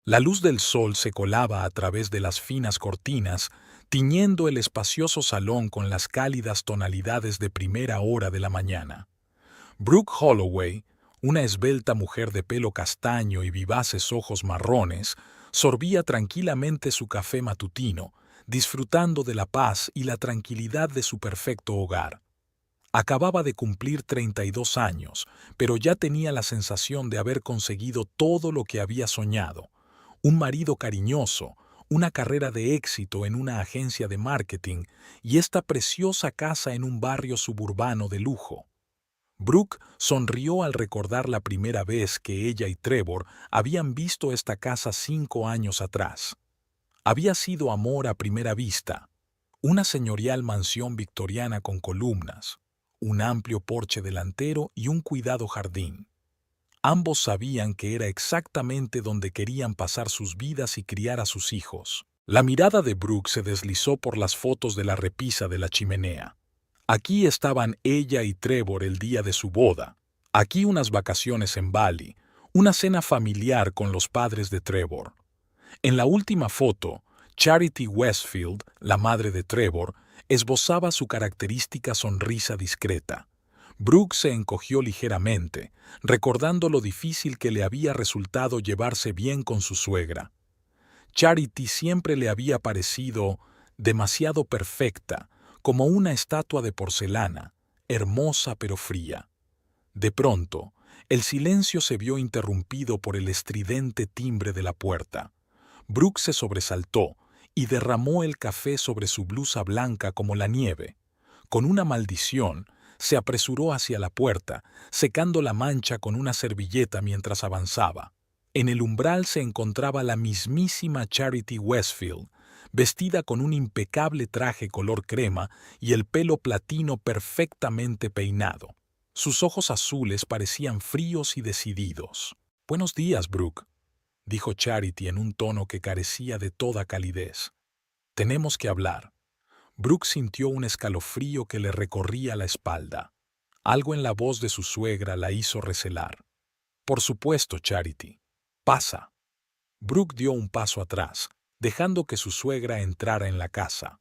La luz del sol se colaba a través de las finas cortinas, tiñendo el espacioso salón con las cálidas tonalidades de primera hora de la mañana. Brooke Holloway, una esbelta mujer de pelo castaño y vivaces ojos marrones, sorbía tranquilamente su café matutino, disfrutando de la paz y la tranquilidad de su perfecto hogar. Acababa de cumplir 32 años, pero ya tenía la sensación de haber conseguido todo lo que había soñado: un marido cariñoso, una carrera de éxito en una agencia de marketing y esta preciosa casa en un barrio suburbano de lujo. Brooke sonrió al recordar la primera vez que ella y Trevor habían visto esta casa 5 años atrás. Había sido amor a primera vista, una señorial mansión victoriana con columnas, un amplio porche delantero y un cuidado jardín. Ambos sabían que era exactamente donde querían pasar sus vidas y criar a sus hijos. La mirada de Brooke se deslizó por las fotos de la repisa de la chimenea. Aquí estaban ella y Trevor el día de su boda. Aquí unas vacaciones en Bali, una cena familiar con los padres de Trevor. En la última foto, Charity Westfield, la madre de Trevor, esbozaba su característica sonrisa discreta. Brooke se encogió ligeramente, recordando lo difícil que le había resultado llevarse bien con su suegra. Charity siempre le había parecido demasiado perfecta, como una estatua de porcelana, hermosa pero fría. De pronto, el silencio se vio interrumpido por el estridente timbre de la puerta. Brooke se sobresaltó y derramó el café sobre su blusa blanca como la nieve. Con una maldición, se apresuró hacia la puerta, secando la mancha con una servilleta mientras avanzaba. En el umbral se encontraba la mismísima Charity Westfield, vestida con un impecable traje color crema y el pelo platino perfectamente peinado. Sus ojos azules parecían fríos y decididos. «Buenos días, Brooke», dijo Charity en un tono que carecía de toda calidez. «Tenemos que hablar». Brooke sintió un escalofrío que le recorría la espalda. Algo en la voz de su suegra la hizo recelar. «Por supuesto, Charity. Pasa». Brooke dio un paso atrás, dejando que su suegra entrara en la casa.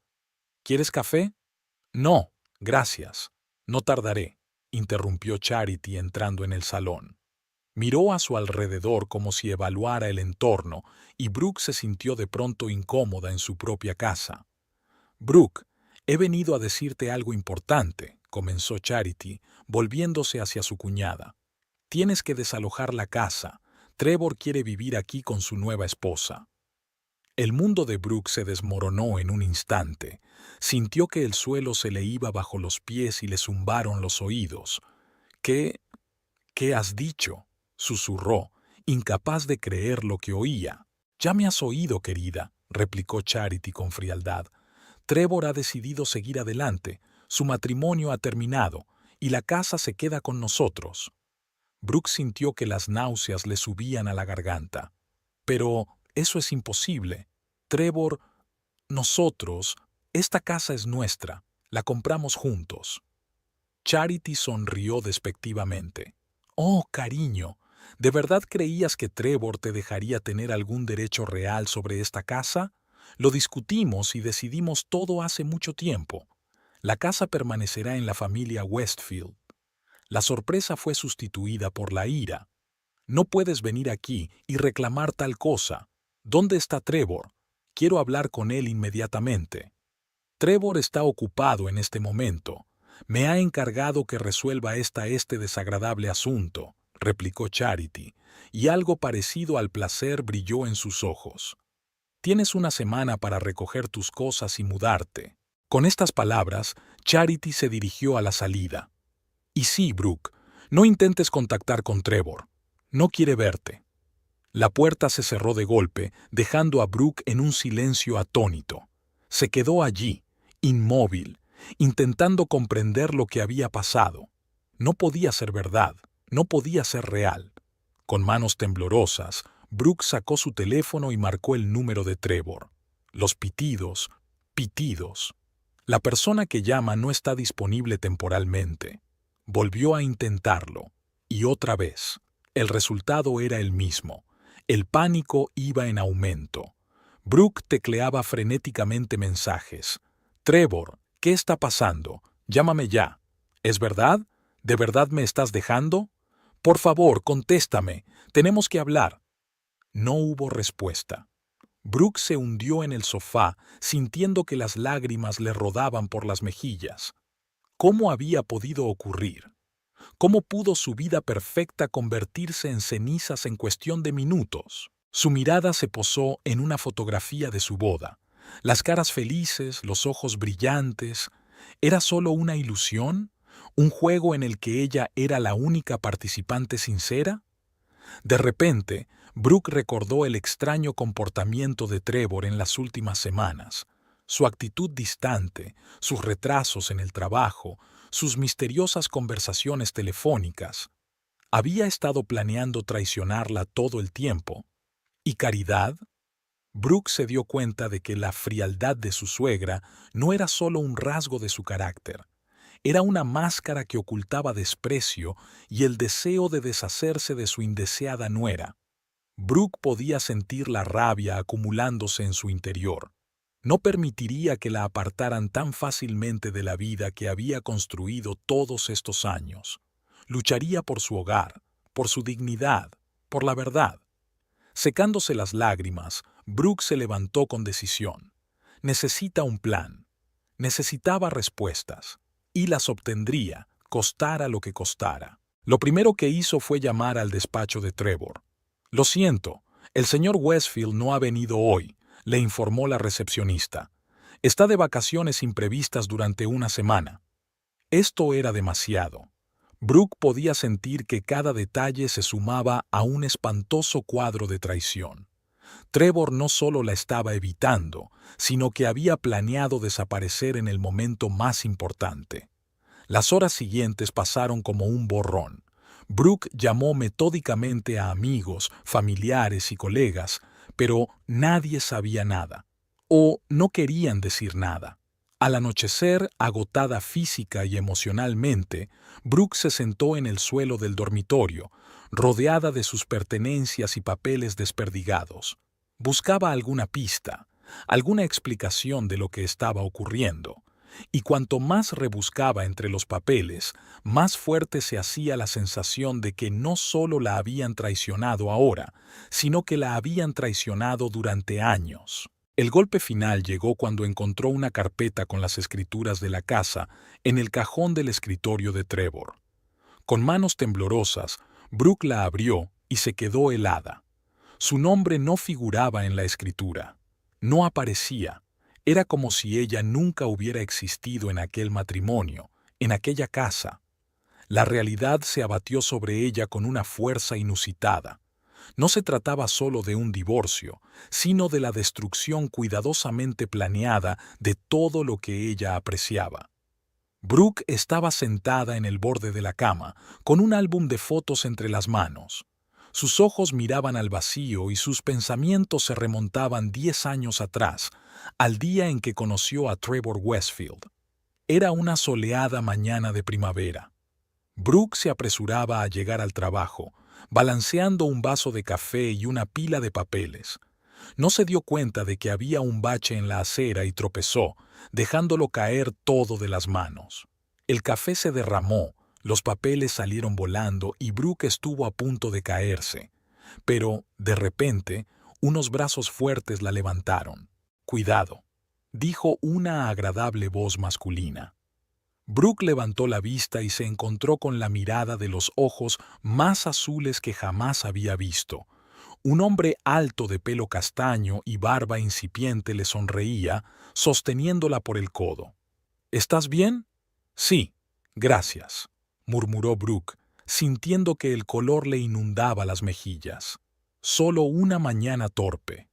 «¿Quieres café?» «No, gracias. No tardaré», interrumpió Charity entrando en el salón. Miró a su alrededor como si evaluara el entorno y Brooke se sintió de pronto incómoda en su propia casa. «Brooke, he venido a decirte algo importante», comenzó Charity, volviéndose hacia su cuñada. «Tienes que desalojar la casa. Trevor quiere vivir aquí con su nueva esposa». El mundo de Brooke se desmoronó en un instante. Sintió que el suelo se le iba bajo los pies y le zumbaron los oídos. ¿Qué has dicho?», susurró, incapaz de creer lo que oía. «Ya me has oído, querida», replicó Charity con frialdad. «Trevor ha decidido seguir adelante, su matrimonio ha terminado, y la casa se queda con nosotros». Brooke sintió que las náuseas le subían a la garganta. «Pero eso es imposible. Trevor, nosotros, esta casa es nuestra, la compramos juntos». Charity sonrió despectivamente. «Oh, cariño, ¿de verdad creías que Trevor te dejaría tener algún derecho real sobre esta casa? Lo discutimos y decidimos todo hace mucho tiempo. La casa permanecerá en la familia Westfield. La sorpresa fue sustituida por la ira. No puedes venir aquí y reclamar tal cosa. ¿Dónde está Trevor? Quiero hablar con él inmediatamente». «Trevor está ocupado en este momento. Me ha encargado que resuelva este desagradable asunto», replicó Charity, y algo parecido al placer brilló en sus ojos. «Tienes una semana para recoger tus cosas y mudarte». Con estas palabras, Charity se dirigió a la salida. «Y sí, Brooke, no intentes contactar con Trevor. No quiere verte». La puerta se cerró de golpe, dejando a Brooke en un silencio atónito. Se quedó allí, inmóvil, intentando comprender lo que había pasado. No podía ser verdad, no podía ser real. Con manos temblorosas, Brooke sacó su teléfono y marcó el número de Trevor. Los pitidos, pitidos. La persona que llama no está disponible temporalmente. Volvió a intentarlo, y otra vez. El resultado era el mismo. El pánico iba en aumento. Brooke tecleaba frenéticamente mensajes. «Trevor, ¿qué está pasando? Llámame ya. ¿Es verdad? ¿De verdad me estás dejando? Por favor, contéstame. Tenemos que hablar». No hubo respuesta. Brooke se hundió en el sofá, sintiendo que las lágrimas le rodaban por las mejillas. ¿Cómo había podido ocurrir? ¿Cómo pudo su vida perfecta convertirse en cenizas en cuestión de minutos? Su mirada se posó en una fotografía de su boda. Las caras felices, los ojos brillantes. ¿Era solo una ilusión? ¿Un juego en el que ella era la única participante sincera? De repente, Brooke recordó el extraño comportamiento de Trevor en las últimas semanas. Su actitud distante, sus retrasos en el trabajo, sus misteriosas conversaciones telefónicas. ¿Había estado planeando traicionarla todo el tiempo? ¿Y Caridad? Brooke se dio cuenta de que la frialdad de su suegra no era solo un rasgo de su carácter. Era una máscara que ocultaba desprecio y el deseo de deshacerse de su indeseada nuera. Brooke podía sentir la rabia acumulándose en su interior. No permitiría que la apartaran tan fácilmente de la vida que había construido todos estos años. Lucharía por su hogar, por su dignidad, por la verdad. Secándose las lágrimas, Brooke se levantó con decisión. Necesita un plan. Necesitaba respuestas. Y las obtendría, costara lo que costara. Lo primero que hizo fue llamar al despacho de Trevor. «Lo siento, el señor Westfield no ha venido hoy», le informó la recepcionista. «Está de vacaciones imprevistas durante una semana». Esto era demasiado. Brooke podía sentir que cada detalle se sumaba a un espantoso cuadro de traición. Trevor no solo la estaba evitando, sino que había planeado desaparecer en el momento más importante. Las horas siguientes pasaron como un borrón. Brooke llamó metódicamente a amigos, familiares y colegas, pero nadie sabía nada, o no querían decir nada. Al anochecer, agotada física y emocionalmente, Brooke se sentó en el suelo del dormitorio, rodeada de sus pertenencias y papeles desperdigados. Buscaba alguna pista, alguna explicación de lo que estaba ocurriendo, y cuanto más rebuscaba entre los papeles, más fuerte se hacía la sensación de que no solo la habían traicionado ahora, sino que la habían traicionado durante años. El golpe final llegó cuando encontró una carpeta con las escrituras de la casa en el cajón del escritorio de Trevor. Con manos temblorosas, Brooke la abrió y se quedó helada. Su nombre no figuraba en la escritura. No aparecía. Era como si ella nunca hubiera existido en aquel matrimonio, en aquella casa. La realidad se abatió sobre ella con una fuerza inusitada. No se trataba solo de un divorcio, sino de la destrucción cuidadosamente planeada de todo lo que ella apreciaba. Brooke estaba sentada en el borde de la cama, con un álbum de fotos entre las manos. Sus ojos miraban al vacío y sus pensamientos se remontaban 10 años atrás, al día en que conoció a Trevor Westfield. Era una soleada mañana de primavera. Brooke se apresuraba a llegar al trabajo, balanceando un vaso de café y una pila de papeles. No se dio cuenta de que había un bache en la acera y tropezó, dejándolo caer todo de las manos. El café se derramó, los papeles salieron volando y Brooke estuvo a punto de caerse. Pero, de repente, unos brazos fuertes la levantaron. «Cuidado», dijo una agradable voz masculina. Brooke levantó la vista y se encontró con la mirada de los ojos más azules que jamás había visto. Un hombre alto de pelo castaño y barba incipiente le sonreía, sosteniéndola por el codo. «¿Estás bien?» «Sí, gracias», murmuró Brooke, sintiendo que el color le inundaba las mejillas. «Solo una mañana torpe».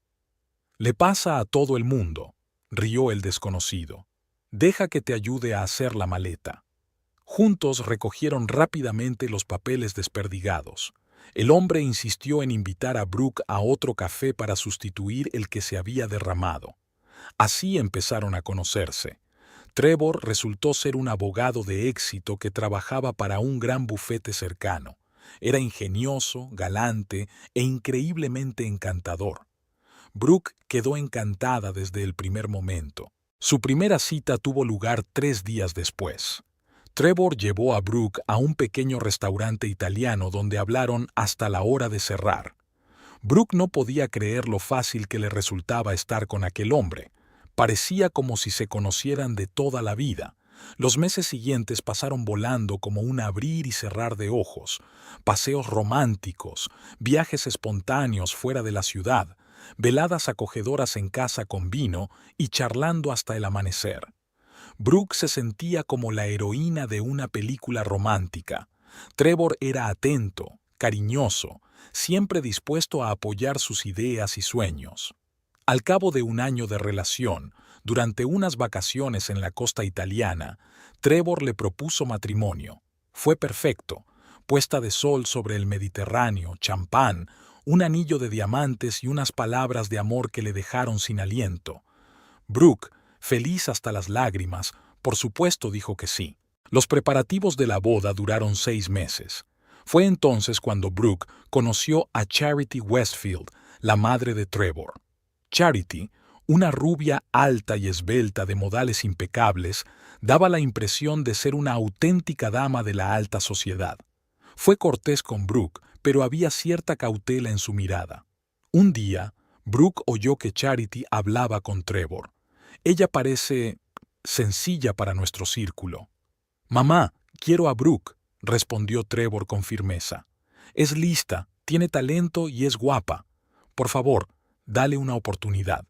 «Le pasa a todo el mundo», rió el desconocido. «Deja que te ayude a hacer la maleta». Juntos recogieron rápidamente los papeles desperdigados. El hombre insistió en invitar a Brooke a otro café para sustituir el que se había derramado. Así empezaron a conocerse. Trevor resultó ser un abogado de éxito que trabajaba para un gran bufete cercano. Era ingenioso, galante e increíblemente encantador. Brooke quedó encantada desde el primer momento. Su primera cita tuvo lugar 3 días después. Trevor llevó a Brooke a un pequeño restaurante italiano donde hablaron hasta la hora de cerrar. Brooke no podía creer lo fácil que le resultaba estar con aquel hombre. Parecía como si se conocieran de toda la vida. Los meses siguientes pasaron volando como un abrir y cerrar de ojos, paseos románticos, viajes espontáneos fuera de la ciudad, veladas acogedoras en casa con vino y charlando hasta el amanecer. Brooke se sentía como la heroína de una película romántica. Trevor era atento, cariñoso, siempre dispuesto a apoyar sus ideas y sueños. Al cabo de un año de relación, durante unas vacaciones en la costa italiana, Trevor le propuso matrimonio. Fue perfecto. Puesta de sol sobre el Mediterráneo, champán, un anillo de diamantes y unas palabras de amor que le dejaron sin aliento. Brooke, feliz hasta las lágrimas, por supuesto dijo que sí. Los preparativos de la boda duraron 6 meses. Fue entonces cuando Brooke conoció a Charity Westfield, la madre de Trevor. Charity, una rubia alta y esbelta de modales impecables, daba la impresión de ser una auténtica dama de la alta sociedad. Fue cortés con Brooke, pero había cierta cautela en su mirada. Un día, Brooke oyó que Charity hablaba con Trevor. Ella parece sencilla para nuestro círculo. «Mamá, quiero a Brooke», respondió Trevor con firmeza. «Es lista, tiene talento y es guapa. Por favor, dale una oportunidad».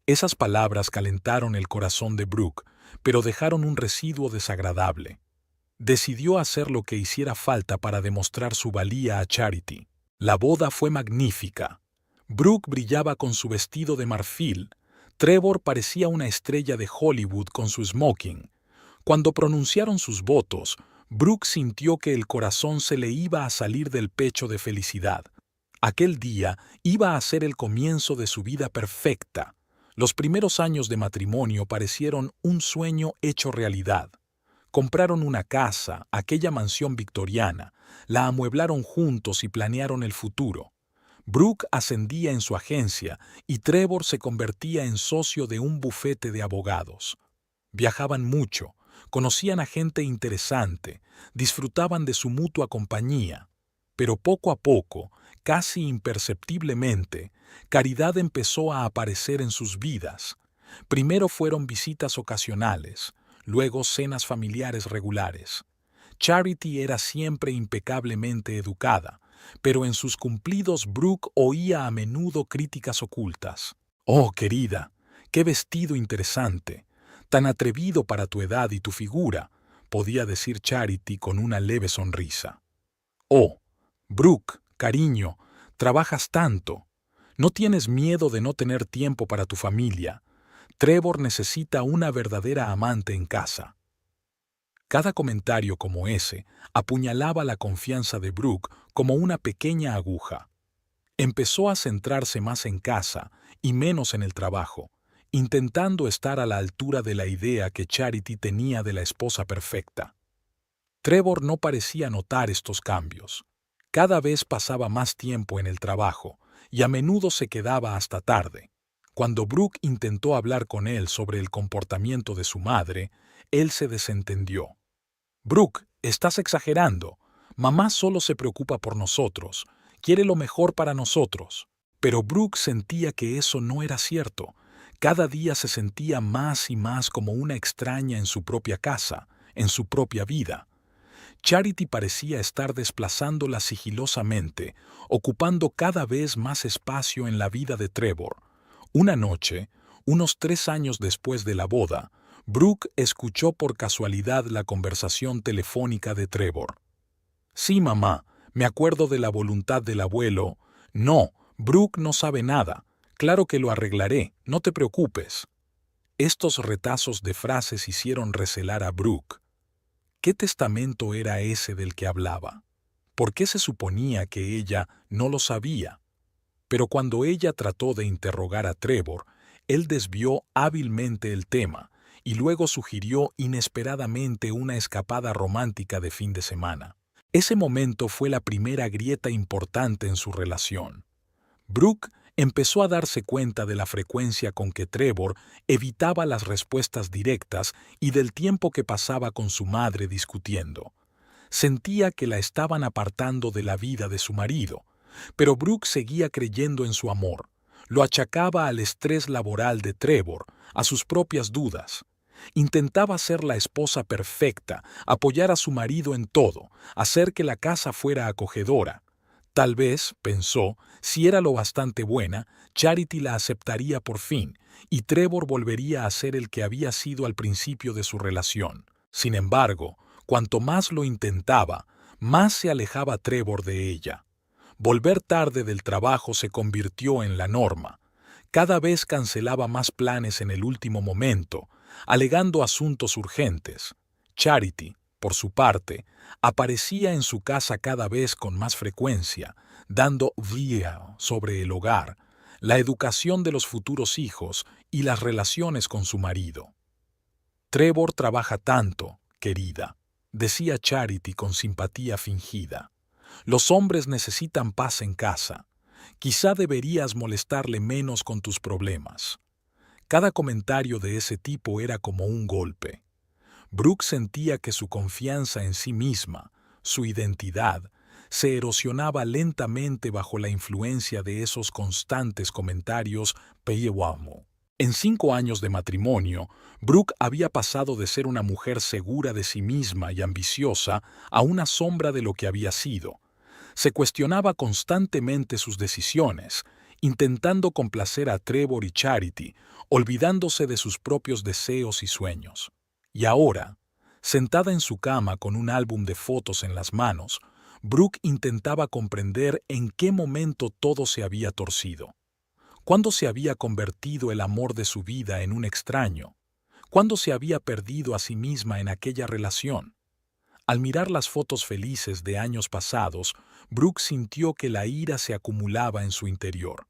Esas palabras calentaron el corazón de Brooke, pero dejaron un residuo desagradable. Decidió hacer lo que hiciera falta para demostrar su valía a Charity. La boda fue magnífica. Brooke brillaba con su vestido de marfil. Trevor parecía una estrella de Hollywood con su smoking. Cuando pronunciaron sus votos, Brooke sintió que el corazón se le iba a salir del pecho de felicidad. Aquel día iba a ser el comienzo de su vida perfecta. Los primeros años de matrimonio parecieron un sueño hecho realidad. Compraron una casa, aquella mansión victoriana, la amueblaron juntos y planearon el futuro. Brooke ascendía en su agencia y Trevor se convertía en socio de un bufete de abogados. Viajaban mucho, conocían a gente interesante, disfrutaban de su mutua compañía. Pero poco a poco, casi imperceptiblemente, caridad empezó a aparecer en sus vidas. Primero fueron visitas ocasionales, luego cenas familiares regulares. Charity era siempre impecablemente educada, pero en sus cumplidos Brooke oía a menudo críticas ocultas. «Oh, querida, qué vestido interesante, tan atrevido para tu edad y tu figura», podía decir Charity con una leve sonrisa. «Oh, Brooke, cariño, trabajas tanto. No tienes miedo de no tener tiempo para tu familia. Trevor necesita una verdadera amante en casa». Cada comentario como ese apuñalaba la confianza de Brooke como una pequeña aguja. Empezó a centrarse más en casa y menos en el trabajo, intentando estar a la altura de la idea que Charity tenía de la esposa perfecta. Trevor no parecía notar estos cambios. Cada vez pasaba más tiempo en el trabajo y a menudo se quedaba hasta tarde. Cuando Brooke intentó hablar con él sobre el comportamiento de su madre, él se desentendió. «Brooke, estás exagerando. Mamá solo se preocupa por nosotros, quiere lo mejor para nosotros». Pero Brooke sentía que eso no era cierto. Cada día se sentía más y más como una extraña en su propia casa, en su propia vida. Charity parecía estar desplazándola sigilosamente, ocupando cada vez más espacio en la vida de Trevor. Una noche, unos 3 años después de la boda, Brooke escuchó por casualidad la conversación telefónica de Trevor. «Sí, mamá, me acuerdo de la voluntad del abuelo». «No, Brooke no sabe nada. Claro que lo arreglaré, no te preocupes». Estos retazos de frases hicieron recelar a Brooke. ¿Qué testamento era ese del que hablaba? ¿Por qué se suponía que ella no lo sabía? Pero cuando ella trató de interrogar a Trevor, él desvió hábilmente el tema y luego sugirió inesperadamente una escapada romántica de fin de semana. Ese momento fue la primera grieta importante en su relación. Brooke empezó a darse cuenta de la frecuencia con que Trevor evitaba las respuestas directas y del tiempo que pasaba con su madre discutiendo. Sentía que la estaban apartando de la vida de su marido, pero Brooke seguía creyendo en su amor. Lo achacaba al estrés laboral de Trevor, a sus propias dudas. Intentaba ser la esposa perfecta, apoyar a su marido en todo, hacer que la casa fuera acogedora. Tal vez, pensó, si era lo bastante buena, Charity la aceptaría por fin, y Trevor volvería a ser el que había sido al principio de su relación. Sin embargo, cuanto más lo intentaba, más se alejaba Trevor de ella. Volver tarde del trabajo se convirtió en la norma. Cada vez cancelaba más planes en el último momento, alegando asuntos urgentes. Charity, por su parte, aparecía en su casa cada vez con más frecuencia, dando vía sobre el hogar, la educación de los futuros hijos y las relaciones con su marido. Trevor trabaja tanto, querida, decía Charity con simpatía fingida. Los hombres necesitan paz en casa. Quizá deberías molestarle menos con tus problemas. Cada comentario de ese tipo era como un golpe. Brooke sentía que su confianza en sí misma, su identidad, se erosionaba lentamente bajo la influencia de esos constantes comentarios peyewamo. En 5 años de matrimonio, Brooke había pasado de ser una mujer segura de sí misma y ambiciosa a una sombra de lo que había sido. Se cuestionaba constantemente sus decisiones, intentando complacer a Trevor y Charity, olvidándose de sus propios deseos y sueños. Y ahora, sentada en su cama con un álbum de fotos en las manos, Brooke intentaba comprender en qué momento todo se había torcido. ¿Cuándo se había convertido el amor de su vida en un extraño? ¿Cuándo se había perdido a sí misma en aquella relación? Al mirar las fotos felices de años pasados, Brooke sintió que la ira se acumulaba en su interior.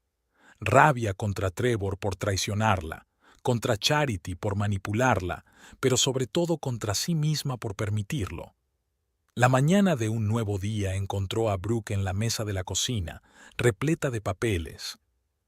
Rabia contra Trevor por traicionarla, contra Charity por manipularla, pero sobre todo contra sí misma por permitirlo. La mañana de un nuevo día encontró a Brooke en la mesa de la cocina, repleta de papeles.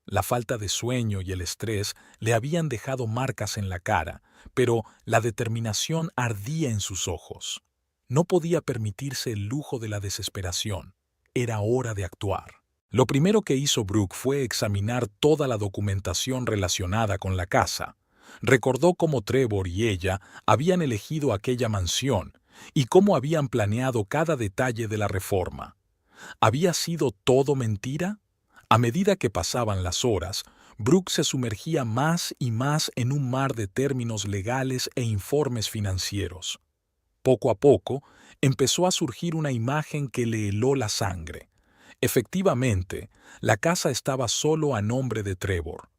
La falta de sueño y el estrés le habían dejado marcas en la cara, pero la determinación ardía en sus ojos. No podía permitirse el lujo de la desesperación. Era hora de actuar. Lo primero que hizo Brooke fue examinar toda la documentación relacionada con la casa. Recordó cómo Trevor y ella habían elegido aquella mansión y cómo habían planeado cada detalle de la reforma. ¿Había sido todo mentira? A medida que pasaban las horas, Brooke se sumergía más y más en un mar de términos legales e informes financieros. Poco a poco, empezó a surgir una imagen que le heló la sangre. Efectivamente, la casa estaba solo a nombre de Trevor.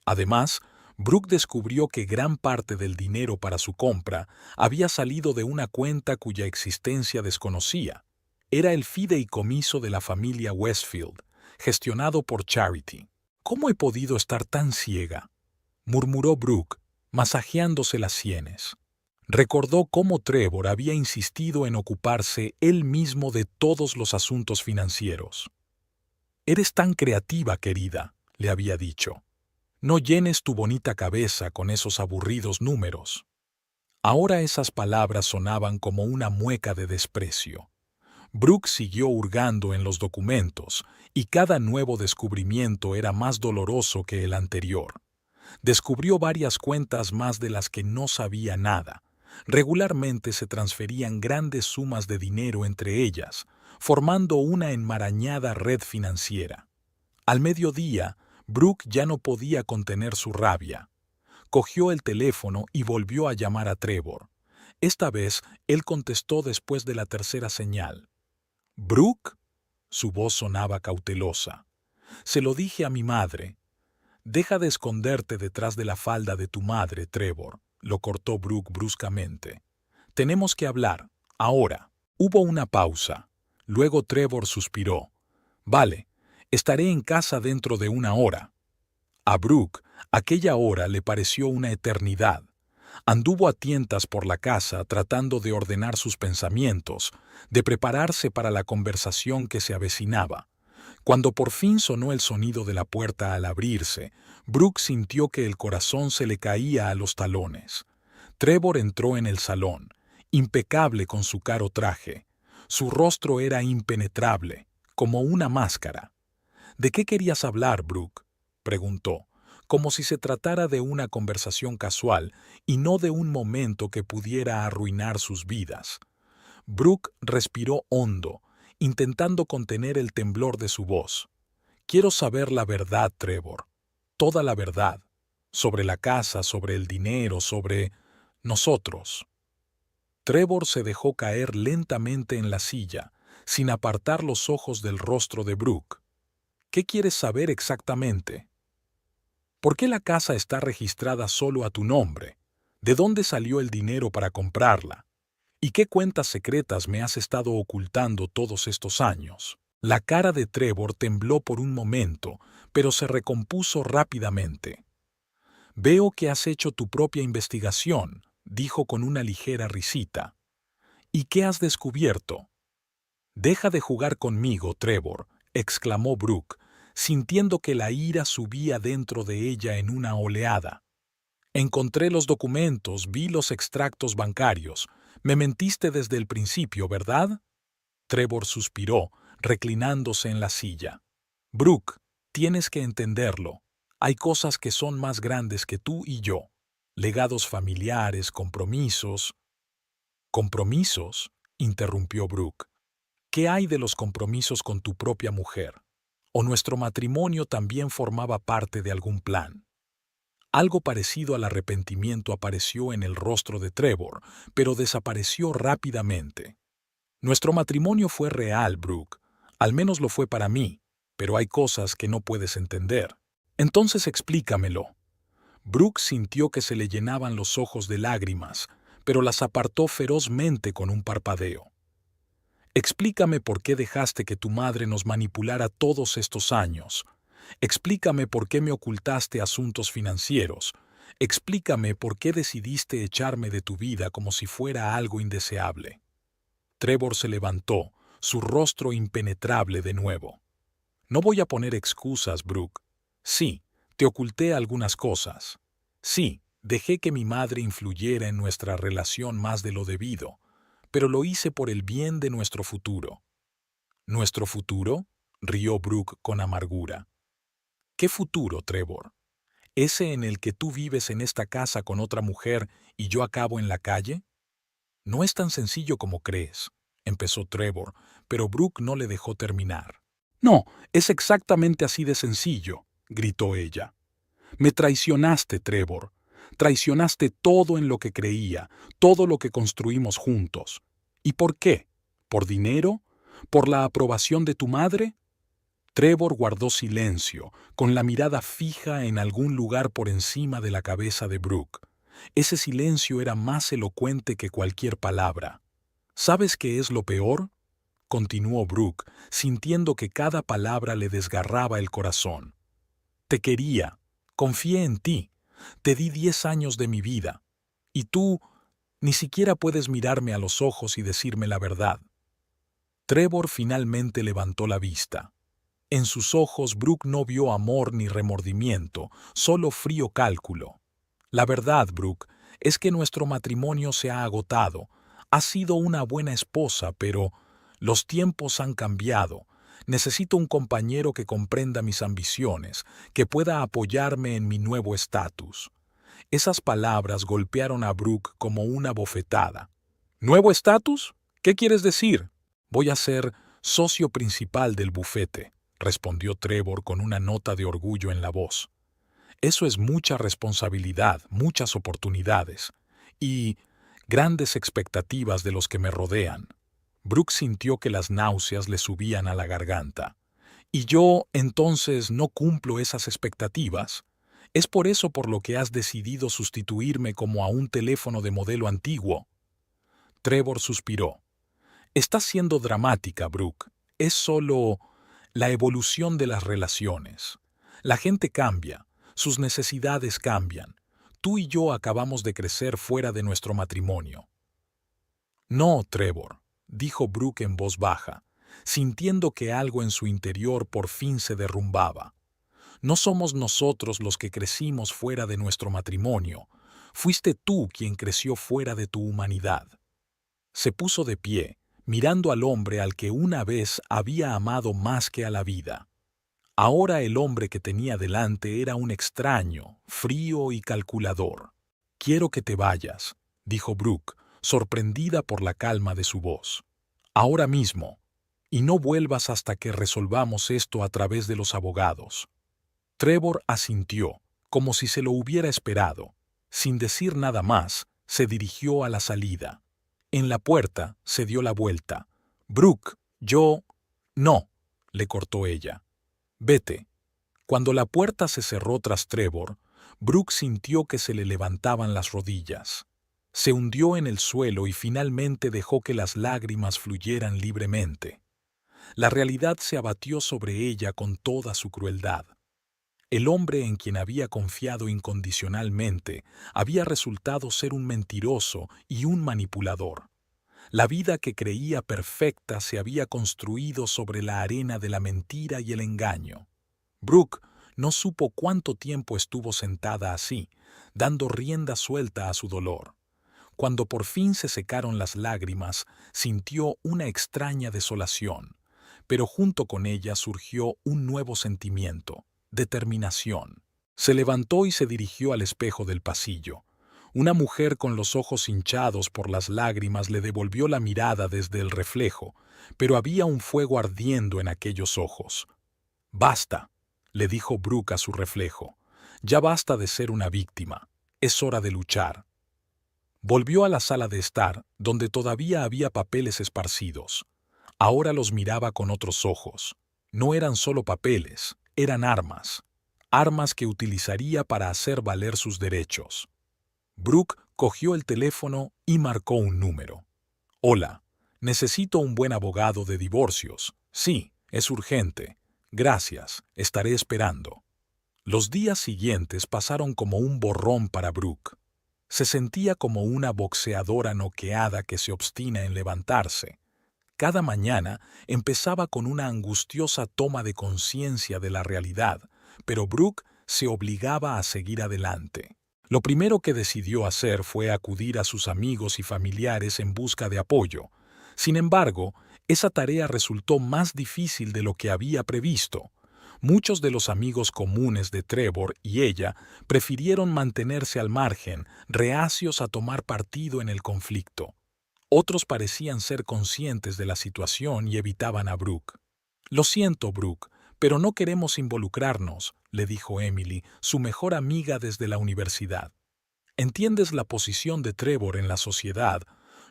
Además, Brooke descubrió que gran parte del dinero para su compra había salido de una cuenta cuya existencia desconocía. Era el fideicomiso de la familia Westfield, gestionado por Charity. ¿Cómo he podido estar tan ciega?, murmuró Brooke, masajeándose las sienes. Recordó cómo Trevor había insistido en ocuparse él mismo de todos los asuntos financieros. «Eres tan creativa, querida», le había dicho. «No llenes tu bonita cabeza con esos aburridos números». Ahora esas palabras sonaban como una mueca de desprecio. Brooke siguió hurgando en los documentos, y cada nuevo descubrimiento era más doloroso que el anterior. Descubrió varias cuentas más de las que no sabía nada. Regularmente se transferían grandes sumas de dinero entre ellas, formando una enmarañada red financiera. Al mediodía, Brooke ya no podía contener su rabia. Cogió el teléfono y volvió a llamar a Trevor. Esta vez, él contestó después de la tercera señal. «¿Brooke?», su voz sonaba cautelosa. «Se lo dije a mi madre». «Deja de esconderte detrás de la falda de tu madre, Trevor», lo cortó Brooke bruscamente. «Tenemos que hablar, ahora». Hubo una pausa. Luego Trevor suspiró. «Vale, estaré en casa dentro de 1 hora». A Brooke, aquella hora le pareció una eternidad. Anduvo a tientas por la casa tratando de ordenar sus pensamientos, de prepararse para la conversación que se avecinaba. Cuando por fin sonó el sonido de la puerta al abrirse, Brooke sintió que el corazón se le caía a los talones. Trevor entró en el salón, impecable con su caro traje. Su rostro era impenetrable, como una máscara. ¿De qué querías hablar, Brooke?, preguntó, como si se tratara de una conversación casual y no de un momento que pudiera arruinar sus vidas. Brooke respiró hondo, intentando contener el temblor de su voz. Quiero saber la verdad, Trevor. Toda la verdad. Sobre la casa, sobre el dinero, sobre nosotros. Trevor se dejó caer lentamente en la silla, sin apartar los ojos del rostro de Brooke. ¿Qué quieres saber exactamente? ¿Por qué la casa está registrada solo a tu nombre? ¿De dónde salió el dinero para comprarla? ¿Y qué cuentas secretas me has estado ocultando todos estos años? La cara de Trevor tembló por un momento, pero se recompuso rápidamente. Veo que has hecho tu propia investigación, dijo con una ligera risita. ¿Y qué has descubierto? Deja de jugar conmigo, Trevor, exclamó Brooke, sintiendo que la ira subía dentro de ella en una oleada. Encontré los documentos, vi los extractos bancarios. Me mentiste desde el principio, ¿verdad? Trevor suspiró, reclinándose en la silla. Brooke, tienes que entenderlo. Hay cosas que son más grandes que tú y yo. Legados familiares, compromisos. ¿Compromisos?, interrumpió Brooke. ¿Qué hay de los compromisos con tu propia mujer? ¿O nuestro matrimonio también formaba parte de algún plan? Algo parecido al arrepentimiento apareció en el rostro de Trevor, pero desapareció rápidamente. Nuestro matrimonio fue real, Brooke. Al menos lo fue para mí, pero hay cosas que no puedes entender. Entonces explícamelo. Brooke sintió que se le llenaban los ojos de lágrimas, pero las apartó ferozmente con un parpadeo. Explícame por qué dejaste que tu madre nos manipulara todos estos años. Explícame por qué me ocultaste asuntos financieros. Explícame por qué decidiste echarme de tu vida como si fuera algo indeseable. Trevor se levantó, su rostro impenetrable de nuevo. No voy a poner excusas, Brooke. Sí, te oculté algunas cosas. Sí, dejé que mi madre influyera en nuestra relación más de lo debido, pero lo hice por el bien de nuestro futuro. ¿Nuestro futuro?, rió Brooke con amargura. ¿Qué futuro, Trevor? ¿Ese en el que tú vives en esta casa con otra mujer y yo acabo en la calle? No es tan sencillo como crees, empezó Trevor, pero Brooke no le dejó terminar. No, es exactamente así de sencillo, gritó ella. Me traicionaste, Trevor. Traicionaste todo en lo que creía, todo lo que construimos juntos. ¿Y por qué? ¿Por dinero? ¿Por la aprobación de tu madre? Trevor guardó silencio, con la mirada fija en algún lugar por encima de la cabeza de Brooke. Ese silencio era más elocuente que cualquier palabra. ¿Sabes qué es lo peor?, continuó Brooke, sintiendo que cada palabra le desgarraba el corazón. Te quería, confié en ti, te di 10 años de mi vida, y tú ni siquiera puedes mirarme a los ojos y decirme la verdad. Trevor finalmente levantó la vista. En sus ojos Brooke no vio amor ni remordimiento, solo frío cálculo. La verdad, Brooke, es que nuestro matrimonio se ha agotado. Has sido una buena esposa, pero los tiempos han cambiado. Necesito un compañero que comprenda mis ambiciones, que pueda apoyarme en mi nuevo estatus. Esas palabras golpearon a Brooke como una bofetada. ¿Nuevo estatus? ¿Qué quieres decir? Voy a ser socio principal del bufete, respondió Trevor con una nota de orgullo en la voz. Eso es mucha responsabilidad, muchas oportunidades y grandes expectativas de los que me rodean. Brooke sintió que las náuseas le subían a la garganta. ¿Y yo, entonces, no cumplo esas expectativas? ¿Es por eso por lo que has decidido sustituirme como a un teléfono de modelo antiguo? Trevor suspiró. Estás siendo dramática, Brooke. Es solo la evolución de las relaciones. La gente cambia, sus necesidades cambian. tú y yo acabamos de crecer fuera de nuestro matrimonio. No, Trevor, dijo Brooke en voz baja, sintiendo que algo en su interior por fin se derrumbaba. No somos nosotros los que crecimos fuera de nuestro matrimonio. Fuiste tú quien creció fuera de tu humanidad. Se puso de pie, mirando al hombre al que una vez había amado más que a la vida. Ahora el hombre que tenía delante era un extraño, frío y calculador. «Quiero que te vayas», dijo Brooke, sorprendida por la calma de su voz. «Ahora mismo. Y no vuelvas hasta que resolvamos esto a través de los abogados». Trevor asintió, como si se lo hubiera esperado. Sin decir nada más, se dirigió a la salida. En la puerta se dio la vuelta. «Brooke, yo...» «No», le cortó ella. «Vete». Cuando la puerta se cerró tras Trevor, Brooke sintió que se le levantaban las rodillas. Se hundió en el suelo y finalmente dejó que las lágrimas fluyeran libremente. La realidad se abatió sobre ella con toda su crueldad. El hombre en quien había confiado incondicionalmente había resultado ser un mentiroso y un manipulador. La vida que creía perfecta se había construido sobre la arena de la mentira y el engaño. Brooke no supo cuánto tiempo estuvo sentada así, dando rienda suelta a su dolor. Cuando por fin se secaron las lágrimas, sintió una extraña desolación, pero junto con ella surgió un nuevo sentimiento: determinación. Se levantó y se dirigió al espejo del pasillo. Una mujer con los ojos hinchados por las lágrimas le devolvió la mirada desde el reflejo, pero había un fuego ardiendo en aquellos ojos. «Basta», le dijo Brooke a su reflejo. «Ya basta de ser una víctima. Es hora de luchar». Volvió a la sala de estar, donde todavía había papeles esparcidos. Ahora los miraba con otros ojos. No eran solo papeles, eran armas. Armas que utilizaría para hacer valer sus derechos. Brooke cogió el teléfono y marcó un número. «Hola, necesito un buen abogado de divorcios. Sí, es urgente. Gracias, estaré esperando». Los días siguientes pasaron como un borrón para Brooke. Se sentía como una boxeadora noqueada que se obstina en levantarse. Cada mañana empezaba con una angustiosa toma de conciencia de la realidad, pero Brooke se obligaba a seguir adelante. Lo primero que decidió hacer fue acudir a sus amigos y familiares en busca de apoyo. Sin embargo, esa tarea resultó más difícil de lo que había previsto. Muchos de los amigos comunes de Trevor y ella prefirieron mantenerse al margen, reacios a tomar partido en el conflicto. Otros parecían ser conscientes de la situación y evitaban a Brooke. «Lo siento, Brooke, pero no queremos involucrarnos», le dijo Emily, su mejor amiga desde la universidad. «¿Entiendes la posición de Trevor en la sociedad?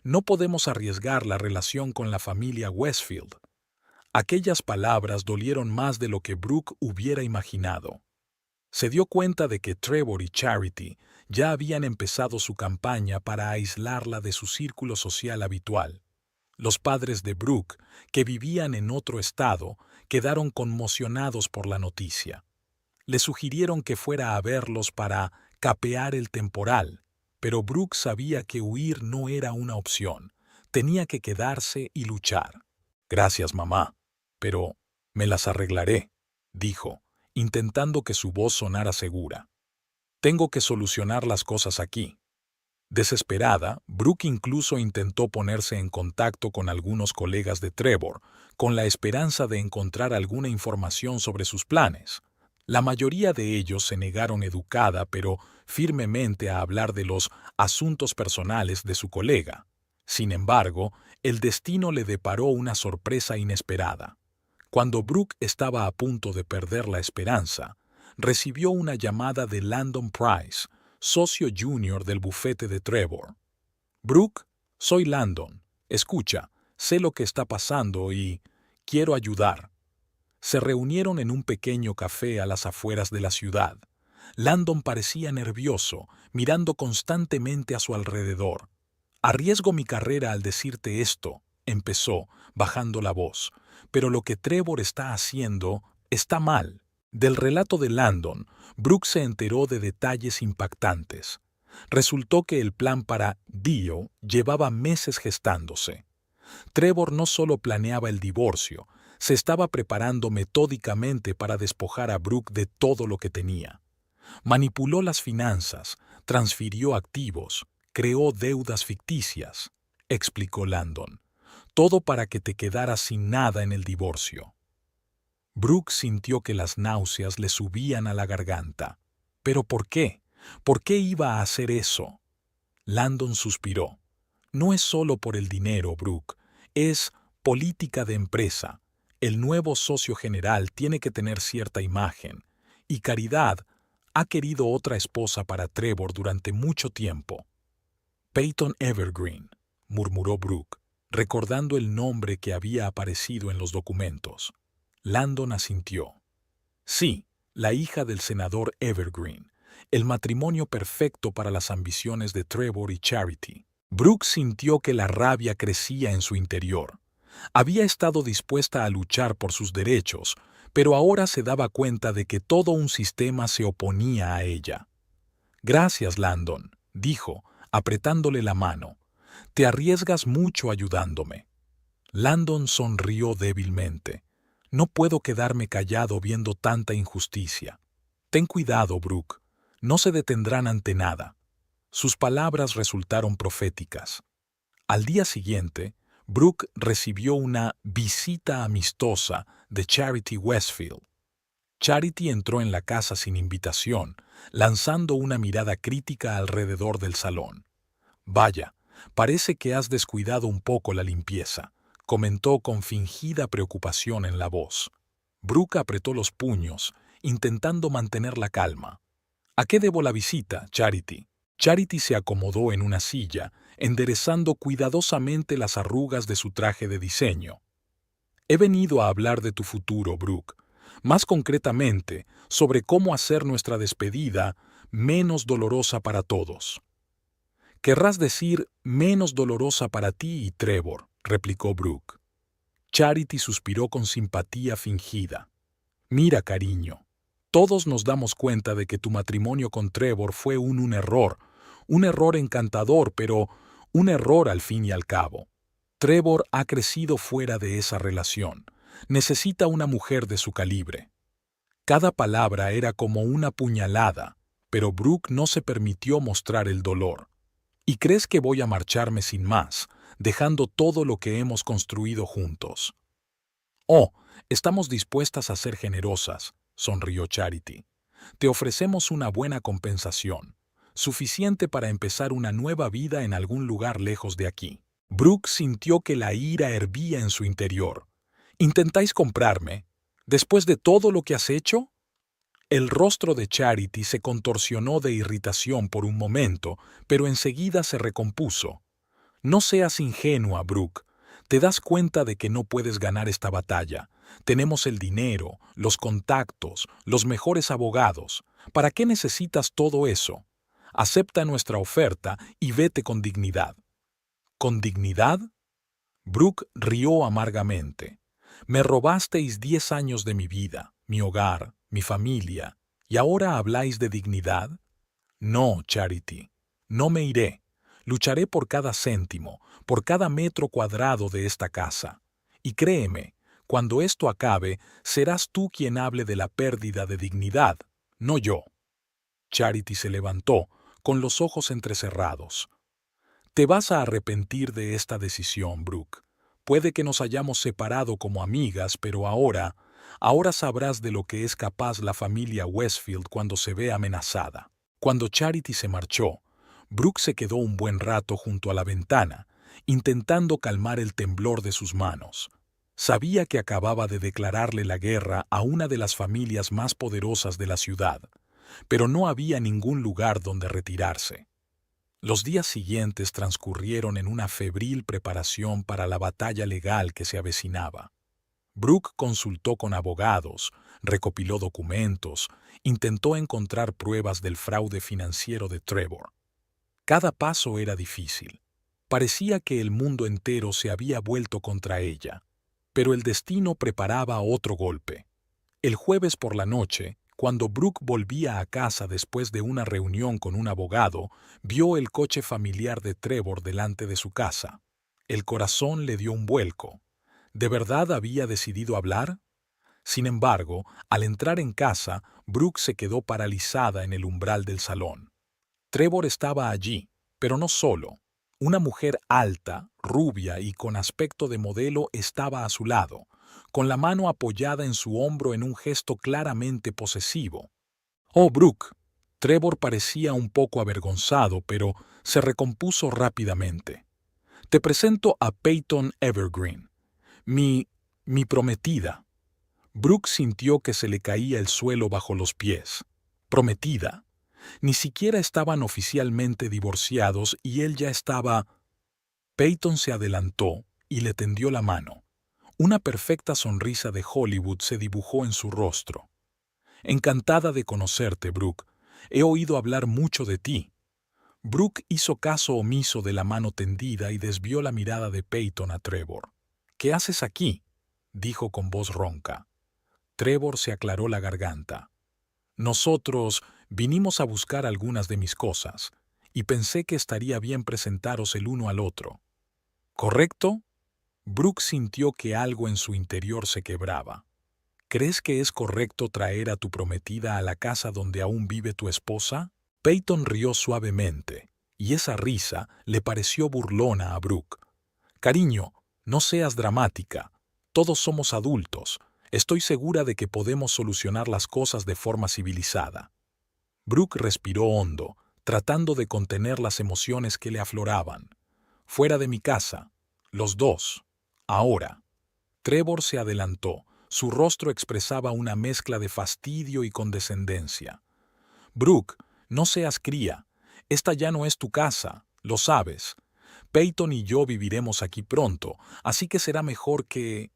No podemos arriesgar la relación con la familia Westfield». Aquellas palabras dolieron más de lo que Brooke hubiera imaginado. Se dio cuenta de que Trevor y Charity ya habían empezado su campaña para aislarla de su círculo social habitual. Los padres de Brooke, que vivían en otro estado, quedaron conmocionados por la noticia. Le sugirieron que fuera a verlos para capear el temporal, pero Brooke sabía que huir no era una opción. Tenía que quedarse y luchar. «Gracias, mamá, pero me las arreglaré», dijo, intentando que su voz sonara segura. «Tengo que solucionar las cosas aquí». Desesperada, Brooke incluso intentó ponerse en contacto con algunos colegas de Trevor, con la esperanza de encontrar alguna información sobre sus planes. La mayoría de ellos se negaron educada pero firmemente a hablar de los asuntos personales de su colega. Sin embargo, el destino le deparó una sorpresa inesperada. Cuando Brooke estaba a punto de perder la esperanza, recibió una llamada de Landon Price, socio junior del bufete de Trevor. «Brooke, soy Landon. Escucha, sé lo que está pasando y quiero ayudar». Se reunieron en un pequeño café a las afueras de la ciudad. Landon parecía nervioso, mirando constantemente a su alrededor. «Arriesgo mi carrera al decirte esto», empezó, bajando la voz, «pero lo que Trevor está haciendo está mal. Del relato de Landon, Brooke se enteró de detalles impactantes. Resultó que el plan para Dio llevaba meses gestándose. Trevor no solo planeaba el divorcio, se estaba preparando metódicamente para despojar a Brooke de todo lo que tenía. Manipuló las finanzas, transfirió activos, creó deudas ficticias, explicó Landon. Todo para que te quedaras sin nada en el divorcio. Brooke sintió que las náuseas le subían a la garganta. ¿Pero por qué? ¿Por qué iba a hacer eso? Landon suspiró. No es solo por el dinero, Brooke. Es política de empresa. El nuevo socio general tiene que tener cierta imagen. Y Caridad ha querido otra esposa para Trevor durante mucho tiempo. Peyton Evergreen, murmuró Brooke, recordando el nombre que había aparecido en los documentos. Landon asintió. Sí, la hija del senador Evergreen, el matrimonio perfecto para las ambiciones de Trevor y Charity. Brooke sintió que la rabia crecía en su interior. Había estado dispuesta a luchar por sus derechos, pero ahora se daba cuenta de que todo un sistema se oponía a ella. Gracias, Landon, dijo, apretándole la mano. Te arriesgas mucho ayudándome. Landon sonrió débilmente. No puedo quedarme callado viendo tanta injusticia. Ten cuidado, Brooke. No se detendrán ante nada. Sus palabras resultaron proféticas. Al día siguiente, Brooke recibió una visita amistosa de Charity Westfield. Charity entró en la casa sin invitación, lanzando una mirada crítica alrededor del salón. Vaya, parece que has descuidado un poco la limpieza, comentó con fingida preocupación en la voz. Brooke apretó los puños, intentando mantener la calma. ¿A qué debo la visita, Charity? Charity se acomodó en una silla, enderezando cuidadosamente las arrugas de su traje de diseño. He venido a hablar de tu futuro, Brooke. Más concretamente, sobre cómo hacer nuestra despedida menos dolorosa para todos. Querrás decir menos dolorosa para ti y Trevor, replicó Brooke. Charity suspiró con simpatía fingida. Mira, cariño, todos nos damos cuenta de que tu matrimonio con Trevor fue un error encantador, pero un error al fin y al cabo. Trevor ha crecido fuera de esa relación. Necesita una mujer de su calibre. Cada palabra era como una puñalada, pero Brooke no se permitió mostrar el dolor. ¿Y crees que voy a marcharme sin más, dejando todo lo que hemos construido juntos? Oh, estamos dispuestas a ser generosas, sonrió Charity. Te ofrecemos una buena compensación, suficiente para empezar una nueva vida en algún lugar lejos de aquí. Brooke sintió que la ira hervía en su interior. ¿Intentáis comprarme? ¿Después de todo lo que has hecho? El rostro de Charity se contorsionó de irritación por un momento, pero enseguida se recompuso. No seas ingenua, Brooke. Te das cuenta de que no puedes ganar esta batalla. Tenemos el dinero, los contactos, los mejores abogados. ¿Para qué necesitas todo eso? Acepta nuestra oferta y vete con dignidad. ¿Con dignidad? Brooke rió amargamente. Me robasteis 10 años de mi vida, mi hogar, mi familia, ¿y ahora habláis de dignidad? No, Charity, no me iré. Lucharé por cada céntimo, por cada metro cuadrado de esta casa. Y créeme, cuando esto acabe, serás tú quien hable de la pérdida de dignidad, no yo. Charity se levantó, con los ojos entrecerrados. Te vas a arrepentir de esta decisión, Brooke. Puede que nos hayamos separado como amigas, pero ahora sabrás de lo que es capaz la familia Westfield cuando se ve amenazada. Cuando Charity se marchó, Brooke se quedó un buen rato junto a la ventana, intentando calmar el temblor de sus manos. Sabía que acababa de declararle la guerra a una de las familias más poderosas de la ciudad, pero no había ningún lugar donde retirarse. Los días siguientes transcurrieron en una febril preparación para la batalla legal que se avecinaba. Brooke consultó con abogados, recopiló documentos, intentó encontrar pruebas del fraude financiero de Trevor. Cada paso era difícil. Parecía que el mundo entero se había vuelto contra ella, pero el destino preparaba otro golpe. El jueves por la noche, cuando Brooke volvía a casa después de una reunión con un abogado, vio el coche familiar de Trevor delante de su casa. El corazón le dio un vuelco. ¿De verdad había decidido hablar? Sin embargo, al entrar en casa, Brooke se quedó paralizada en el umbral del salón. Trevor estaba allí, pero no solo. Una mujer alta, rubia y con aspecto de modelo estaba a su lado, con la mano apoyada en su hombro en un gesto claramente posesivo. «Oh, Brooke». Trevor parecía un poco avergonzado, pero se recompuso rápidamente. «Te presento a Peyton Evergreen, mi prometida». Brooke sintió que se le caía el suelo bajo los pies. Prometida. Ni siquiera estaban oficialmente divorciados y él ya estaba... Peyton se adelantó y le tendió la mano. Una perfecta sonrisa de Hollywood se dibujó en su rostro. «Encantada de conocerte, Brooke. He oído hablar mucho de ti». Brooke hizo caso omiso de la mano tendida y desvió la mirada de Peyton a Trevor. «¿Qué haces aquí?», dijo con voz ronca. Trevor se aclaró la garganta. «Nosotros vinimos a buscar algunas de mis cosas, y pensé que estaría bien presentaros el uno al otro». «¿Correcto?». Brooke sintió que algo en su interior se quebraba. «¿Crees que es correcto traer a tu prometida a la casa donde aún vive tu esposa?». Peyton rió suavemente, y esa risa le pareció burlona a Brooke. «Cariño, no seas dramática. Todos somos adultos. Estoy segura de que podemos solucionar las cosas de forma civilizada». Brooke respiró hondo, tratando de contener las emociones que le afloraban. «Fuera de mi casa. Los dos. Ahora». Trevor se adelantó. Su rostro expresaba una mezcla de fastidio y condescendencia. «Brooke, no seas cría. Esta ya no es tu casa, lo sabes. Peyton y yo viviremos aquí pronto, así que será mejor que...».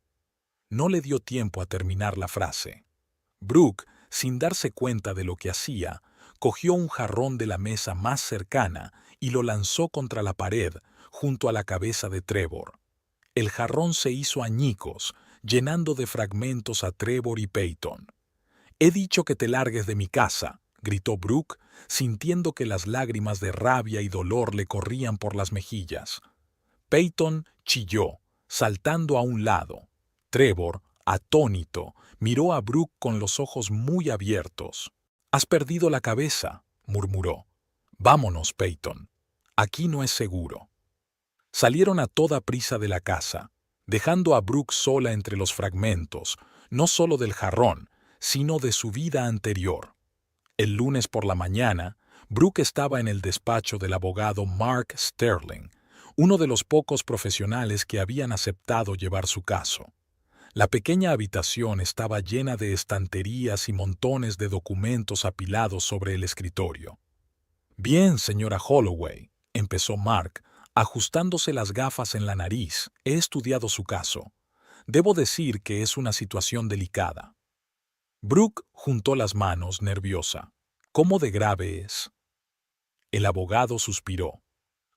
No le dio tiempo a terminar la frase. Brooke, sin darse cuenta de lo que hacía, cogió un jarrón de la mesa más cercana y lo lanzó contra la pared, junto a la cabeza de Trevor. El jarrón se hizo añicos, llenando de fragmentos a Trevor y Peyton. «He dicho que te largues de mi casa», gritó Brooke, sintiendo que las lágrimas de rabia y dolor le corrían por las mejillas. Peyton chilló, saltando a un lado. Trevor, atónito, miró a Brooke con los ojos muy abiertos. «Has perdido la cabeza», murmuró. «Vámonos, Peyton. Aquí no es seguro». Salieron a toda prisa de la casa, dejando a Brooke sola entre los fragmentos, no solo del jarrón, sino de su vida anterior. El lunes por la mañana, Brooke estaba en el despacho del abogado Mark Sterling, uno de los pocos profesionales que habían aceptado llevar su caso. La pequeña habitación estaba llena de estanterías y montones de documentos apilados sobre el escritorio. «Bien, señora Holloway», empezó Mark, ajustándose las gafas en la nariz, «he estudiado su caso. Debo decir que es una situación delicada». Brooke juntó las manos, nerviosa. «¿Cómo de grave es?». El abogado suspiró.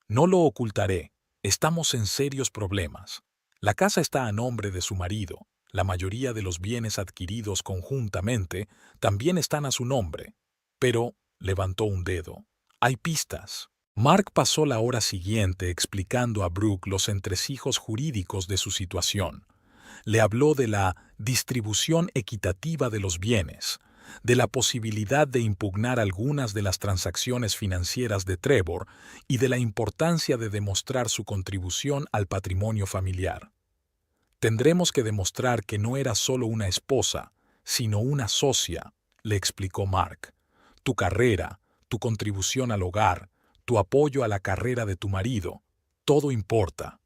«No lo ocultaré. Estamos en serios problemas. La casa está a nombre de su marido. La mayoría de los bienes adquiridos conjuntamente también están a su nombre. Pero», levantó un dedo, «hay pistas». Mark pasó la hora siguiente explicando a Brooke los entresijos jurídicos de su situación. Le habló de la distribución equitativa de los bienes, de la posibilidad de impugnar algunas de las transacciones financieras de Trevor y de la importancia de demostrar su contribución al patrimonio familiar. «Tendremos que demostrar que no era solo una esposa, sino una socia», le explicó Mark. «Tu carrera, tu contribución al hogar, tu apoyo a la carrera de tu marido, todo importa».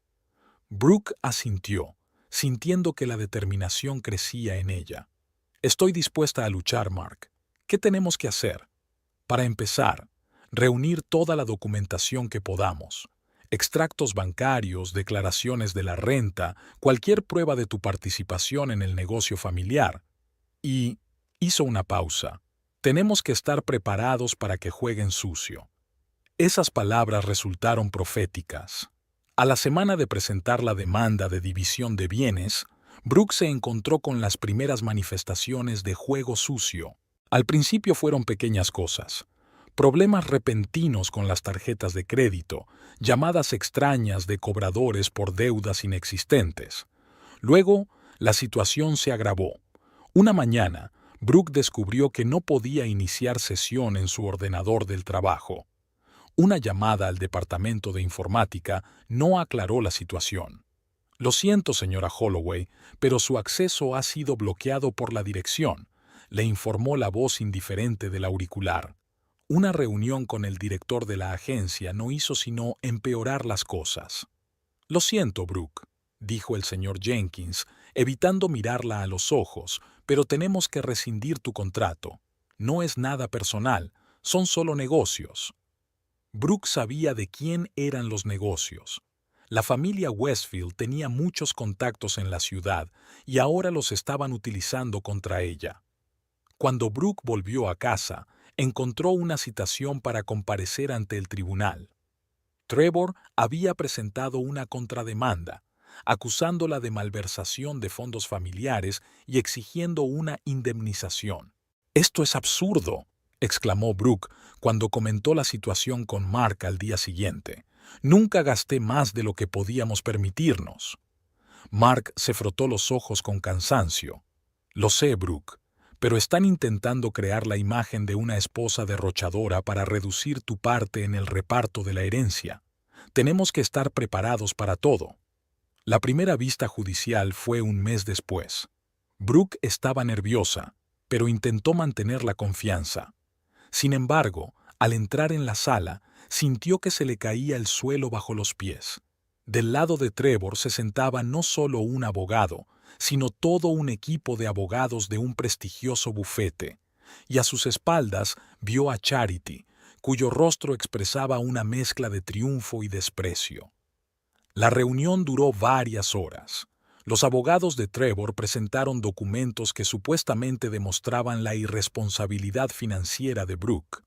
Brooke asintió, sintiendo que la determinación crecía en ella. «Estoy dispuesta a luchar, Mark. ¿Qué tenemos que hacer?». «Para empezar, reunir toda la documentación que podamos. Extractos bancarios, declaraciones de la renta, cualquier prueba de tu participación en el negocio familiar». Y hizo una pausa. «Tenemos que estar preparados para que jueguen sucio». Esas palabras resultaron proféticas. A la semana de presentar la demanda de división de bienes, Brooke se encontró con las primeras manifestaciones de juego sucio. Al principio fueron pequeñas cosas. Problemas repentinos con las tarjetas de crédito, llamadas extrañas de cobradores por deudas inexistentes. Luego, la situación se agravó. Una mañana, Brooke descubrió que no podía iniciar sesión en su ordenador del trabajo. Una llamada al departamento de informática no aclaró la situación. Lo siento, señora Holloway, pero su acceso ha sido bloqueado por la dirección, le informó la voz indiferente del auricular. Una reunión con el director de la agencia no hizo sino empeorar las cosas. Lo siento, Brooke, dijo el señor Jenkins, evitando mirarla a los ojos, pero tenemos que rescindir tu contrato. No es nada personal, son solo negocios. Brooke sabía de quién eran los negocios. La familia Westfield tenía muchos contactos en la ciudad y ahora los estaban utilizando contra ella. Cuando Brooke volvió a casa, encontró una citación para comparecer ante el tribunal. Trevor había presentado una contrademanda, acusándola de malversación de fondos familiares y exigiendo una indemnización. «Esto es absurdo», exclamó Brooke cuando comentó la situación con Mark al día siguiente. «Nunca gasté más de lo que podíamos permitirnos». Mark se frotó los ojos con cansancio. «Lo sé, Brooke, pero están intentando crear la imagen de una esposa derrochadora para reducir tu parte en el reparto de la herencia. Tenemos que estar preparados para todo». La primera vista judicial fue un mes después. Brooke estaba nerviosa, pero intentó mantener la confianza. Sin embargo, al entrar en la sala, sintió que se le caía el suelo bajo los pies. Del lado de Trevor se sentaba no solo un abogado, sino todo un equipo de abogados de un prestigioso bufete, y a sus espaldas vio a Charity, cuyo rostro expresaba una mezcla de triunfo y desprecio. La reunión duró varias horas. Los abogados de Trevor presentaron documentos que supuestamente demostraban la irresponsabilidad financiera de Brooke.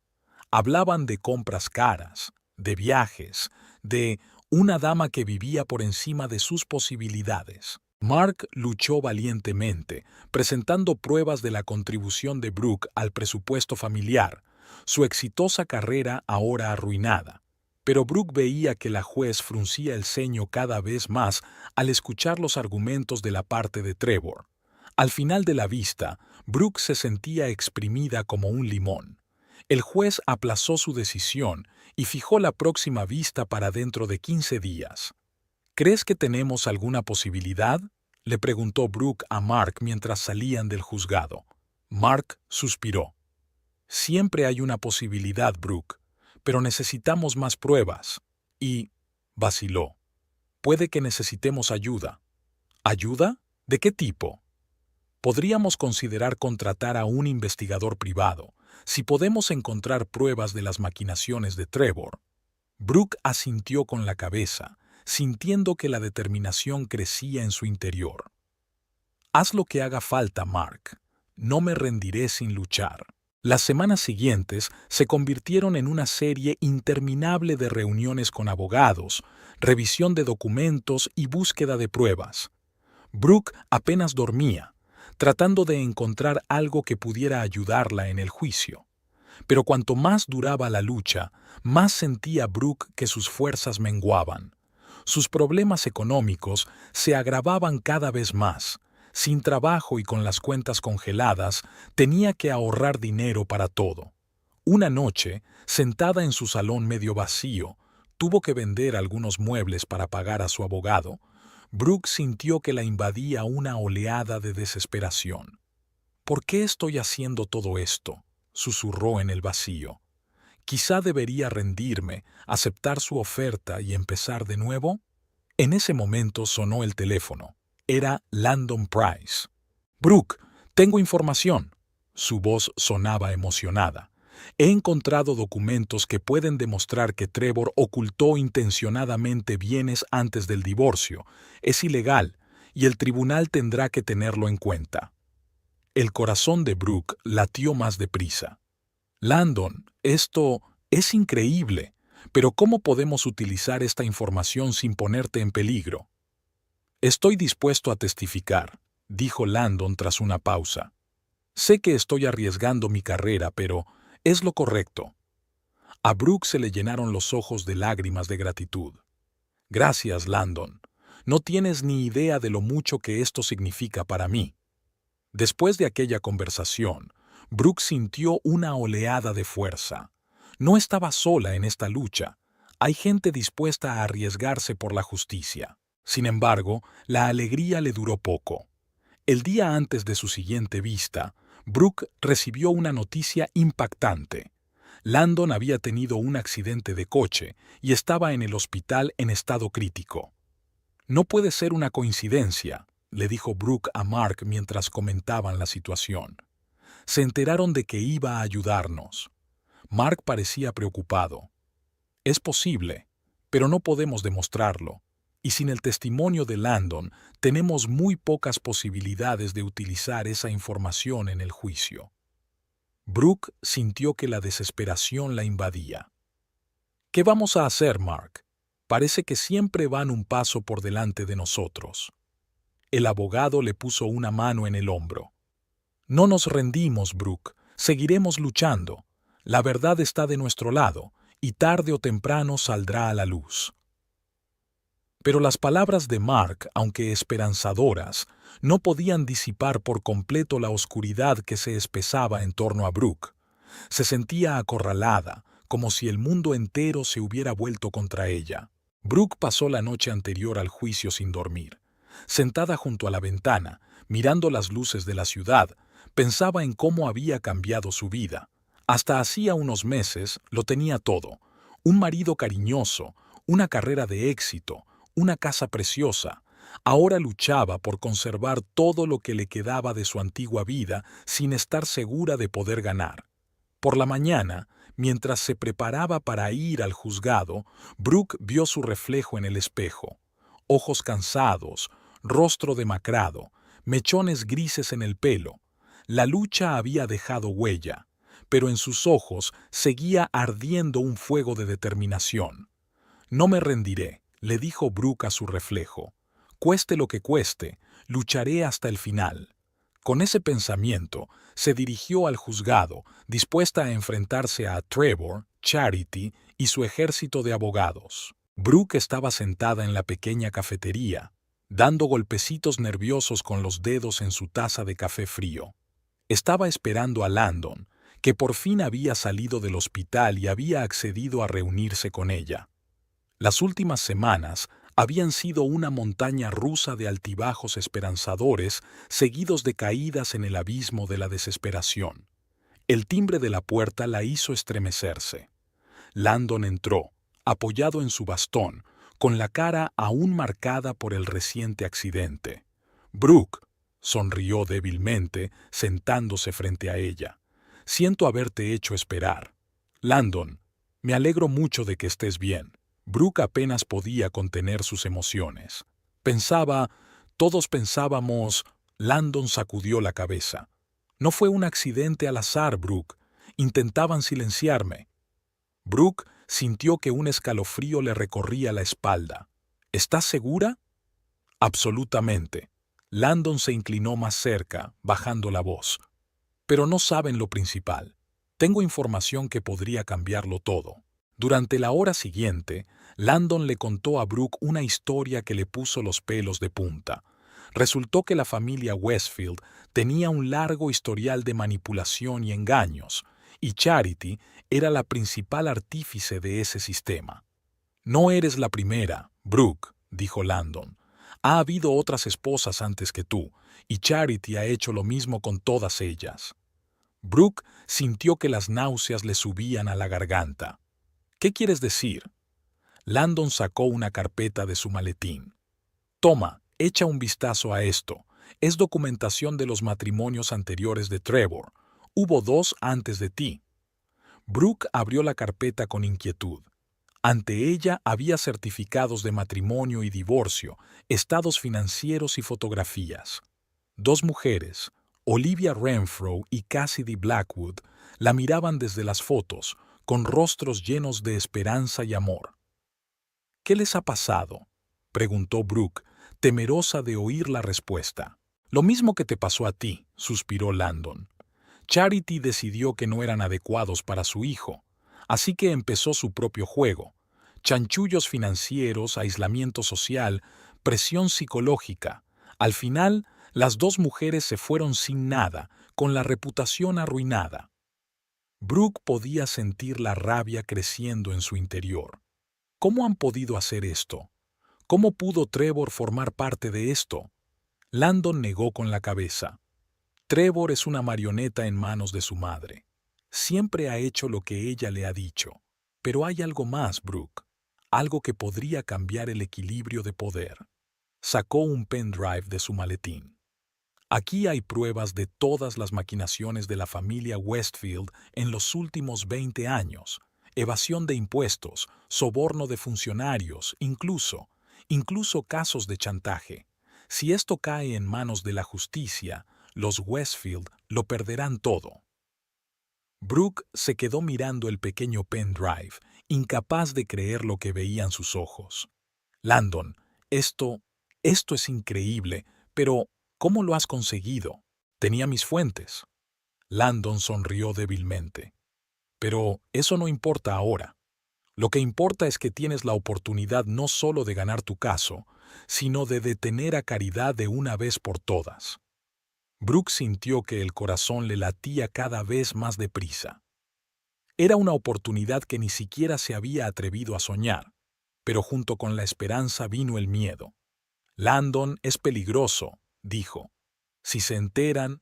Hablaban de compras caras, de viajes, de una dama que vivía por encima de sus posibilidades. Mark luchó valientemente, presentando pruebas de la contribución de Brooke al presupuesto familiar, su exitosa carrera ahora arruinada. Pero Brooke veía que la juez fruncía el ceño cada vez más al escuchar los argumentos de la parte de Trevor. Al final de la vista, Brooke se sentía exprimida como un limón. El juez aplazó su decisión y fijó la próxima vista para dentro de 15 días. «¿Crees que tenemos alguna posibilidad?», le preguntó Brooke a Mark mientras salían del juzgado. Mark suspiró. «Siempre hay una posibilidad, Brooke, pero necesitamos más pruebas». Y vaciló. «Puede que necesitemos ayuda». «¿Ayuda? ¿De qué tipo?» «Podríamos considerar contratar a un investigador privado, si podemos encontrar pruebas de las maquinaciones de Trevor». Brooke asintió con la cabeza, sintiendo que la determinación crecía en su interior. «Haz lo que haga falta, Mark. No me rendiré sin luchar». Las semanas siguientes se convirtieron en una serie interminable de reuniones con abogados, revisión de documentos y búsqueda de pruebas. Brooke apenas dormía, tratando de encontrar algo que pudiera ayudarla en el juicio. Pero cuanto más duraba la lucha, más sentía Brooke que sus fuerzas menguaban. Sus problemas económicos se agravaban cada vez más. Sin trabajo y con las cuentas congeladas, tenía que ahorrar dinero para todo. Una noche, sentada en su salón medio vacío, tuvo que vender algunos muebles para pagar a su abogado. Brooke sintió que la invadía una oleada de desesperación. «¿Por qué estoy haciendo todo esto?», susurró en el vacío. «¿Quizá debería rendirme, aceptar su oferta y empezar de nuevo?». En ese momento sonó el teléfono. Era Landon Price. «Brooke, tengo información». Su voz sonaba emocionada. «He encontrado documentos que pueden demostrar que Trevor ocultó intencionadamente bienes antes del divorcio. Es ilegal, y el tribunal tendrá que tenerlo en cuenta». El corazón de Brooke latió más deprisa. «Landon, esto es increíble, pero ¿cómo podemos utilizar esta información sin ponerte en peligro?». «Estoy dispuesto a testificar», dijo Landon tras una pausa. Sé que estoy arriesgando mi carrera, pero es lo correcto. A Brooke se le llenaron los ojos de lágrimas de gratitud. Gracias, Landon. No tienes ni idea de lo mucho que esto significa para mí. Después de aquella conversación, Brooke sintió una oleada de fuerza. No estaba sola en esta lucha. Hay gente dispuesta a arriesgarse por la justicia. Sin embargo, la alegría le duró poco. El día antes de su siguiente vista, Brooke recibió una noticia impactante. Landon había tenido un accidente de coche y estaba en el hospital en estado crítico. No puede ser una coincidencia, le dijo Brooke a Mark mientras comentaban la situación. Se enteraron de que iba a ayudarnos. Mark parecía preocupado. Es posible, pero no podemos demostrarlo. Y sin el testimonio de Landon, tenemos muy pocas posibilidades de utilizar esa información en el juicio. Brooke sintió que la desesperación la invadía. ¿Qué vamos a hacer, Mark? Parece que siempre van un paso por delante de nosotros. El abogado le puso una mano en el hombro. No nos rendimos, Brooke. Seguiremos luchando. La verdad está de nuestro lado, y tarde o temprano saldrá a la luz. Pero las palabras de Mark, aunque esperanzadoras, no podían disipar por completo la oscuridad que se espesaba en torno a Brooke. Se sentía acorralada, como si el mundo entero se hubiera vuelto contra ella. Brooke pasó la noche anterior al juicio sin dormir. Sentada junto a la ventana, mirando las luces de la ciudad, pensaba en cómo había cambiado su vida. Hasta hacía unos meses lo tenía todo: un marido cariñoso, una carrera de éxito, una casa preciosa. Ahora luchaba por conservar todo lo que le quedaba de su antigua vida sin estar segura de poder ganar. Por la mañana, mientras se preparaba para ir al juzgado, Brooke vio su reflejo en el espejo. Ojos cansados, rostro demacrado, mechones grises en el pelo. La lucha había dejado huella, pero en sus ojos seguía ardiendo un fuego de determinación. «No me rendiré», le dijo Brooke a su reflejo. «Cueste lo que cueste, lucharé hasta el final». Con ese pensamiento, se dirigió al juzgado, dispuesta a enfrentarse a Trevor, Charity y su ejército de abogados. Brooke estaba sentada en la pequeña cafetería, dando golpecitos nerviosos con los dedos en su taza de café frío. Estaba esperando a Landon, que por fin había salido del hospital y había accedido a reunirse con ella. Las últimas semanas habían sido una montaña rusa de altibajos esperanzadores, seguidos de caídas en el abismo de la desesperación. El timbre de la puerta la hizo estremecerse. Landon entró, apoyado en su bastón, con la cara aún marcada por el reciente accidente. «Brooke», sonrió débilmente, sentándose frente a ella. «Siento haberte hecho esperar». «Landon, me alegro mucho de que estés bien». Brooke apenas podía contener sus emociones. Todos pensábamos. Landon sacudió la cabeza. «No fue un accidente al azar, Brooke. Intentaban silenciarme». Brooke sintió que un escalofrío le recorría la espalda. «¿Estás segura?» «Absolutamente». Landon se inclinó más cerca, bajando la voz. «Pero no saben lo principal. Tengo información que podría cambiarlo todo». Durante la hora siguiente, Landon le contó a Brooke una historia que le puso los pelos de punta. Resultó que la familia Westfield tenía un largo historial de manipulación y engaños, y Charity era la principal artífice de ese sistema. «No eres la primera, Brooke», dijo Landon. «Ha habido otras esposas antes que tú, y Charity ha hecho lo mismo con todas ellas». Brooke sintió que las náuseas le subían a la garganta. «¿Qué quieres decir?» Landon sacó una carpeta de su maletín. «Toma, echa un vistazo a esto. Es documentación de los matrimonios anteriores de Trevor. Hubo 2 antes de ti». Brooke abrió la carpeta con inquietud. Ante ella había certificados de matrimonio y divorcio, estados financieros y fotografías. 2 mujeres, Olivia Renfrew y Cassidy Blackwood, la miraban desde las fotos, con rostros llenos de esperanza y amor. «¿Qué les ha pasado?», preguntó Brooke, temerosa de oír la respuesta. Lo mismo que te pasó a ti, suspiró Landon. Charity decidió que no eran adecuados para su hijo, así que empezó su propio juego. Chanchullos financieros, aislamiento social, presión psicológica. Al final, las dos mujeres se fueron sin nada, con la reputación arruinada. Brooke podía sentir la rabia creciendo en su interior. ¿Cómo han podido hacer esto? ¿Cómo pudo Trevor formar parte de esto? Landon negó con la cabeza. Trevor es una marioneta en manos de su madre. Siempre ha hecho lo que ella le ha dicho. Pero hay algo más, Brooke. Algo que podría cambiar el equilibrio de poder. Sacó un pendrive de su maletín. Aquí hay pruebas de todas las maquinaciones de la familia Westfield en los últimos 20 años. Evasión de impuestos, soborno de funcionarios, incluso casos de chantaje. Si esto cae en manos de la justicia, los Westfield lo perderán todo. Brooke se quedó mirando el pequeño pendrive, incapaz de creer lo que veían sus ojos. Landon, esto es increíble, pero ¿cómo lo has conseguido? Tenía mis fuentes. Landon sonrió débilmente. Pero eso no importa ahora. Lo que importa es que tienes la oportunidad no solo de ganar tu caso, sino de detener a Caridad de una vez por todas. Brooke sintió que el corazón le latía cada vez más deprisa. Era una oportunidad que ni siquiera se había atrevido a soñar, pero junto con la esperanza vino el miedo. Landon es peligroso, dijo. Si se enteran...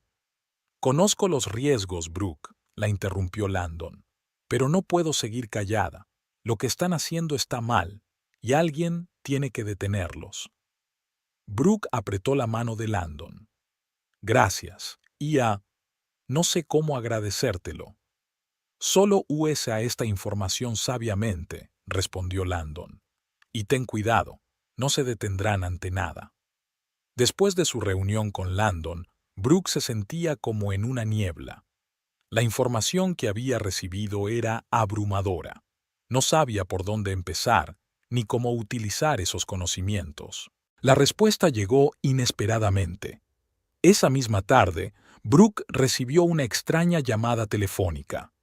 Conozco los riesgos, Brooke, la interrumpió Landon. Pero no puedo seguir callada. Lo que están haciendo está mal, y alguien tiene que detenerlos. Brooke apretó la mano de Landon. Gracias, no sé cómo agradecértelo. Solo usa esta información sabiamente, respondió Landon. Y ten cuidado, no se detendrán ante nada. Después de su reunión con Landon, Brooke se sentía como en una niebla. La información que había recibido era abrumadora. No sabía por dónde empezar, ni cómo utilizar esos conocimientos. La respuesta llegó inesperadamente. Esa misma tarde, Brooke recibió una extraña llamada telefónica.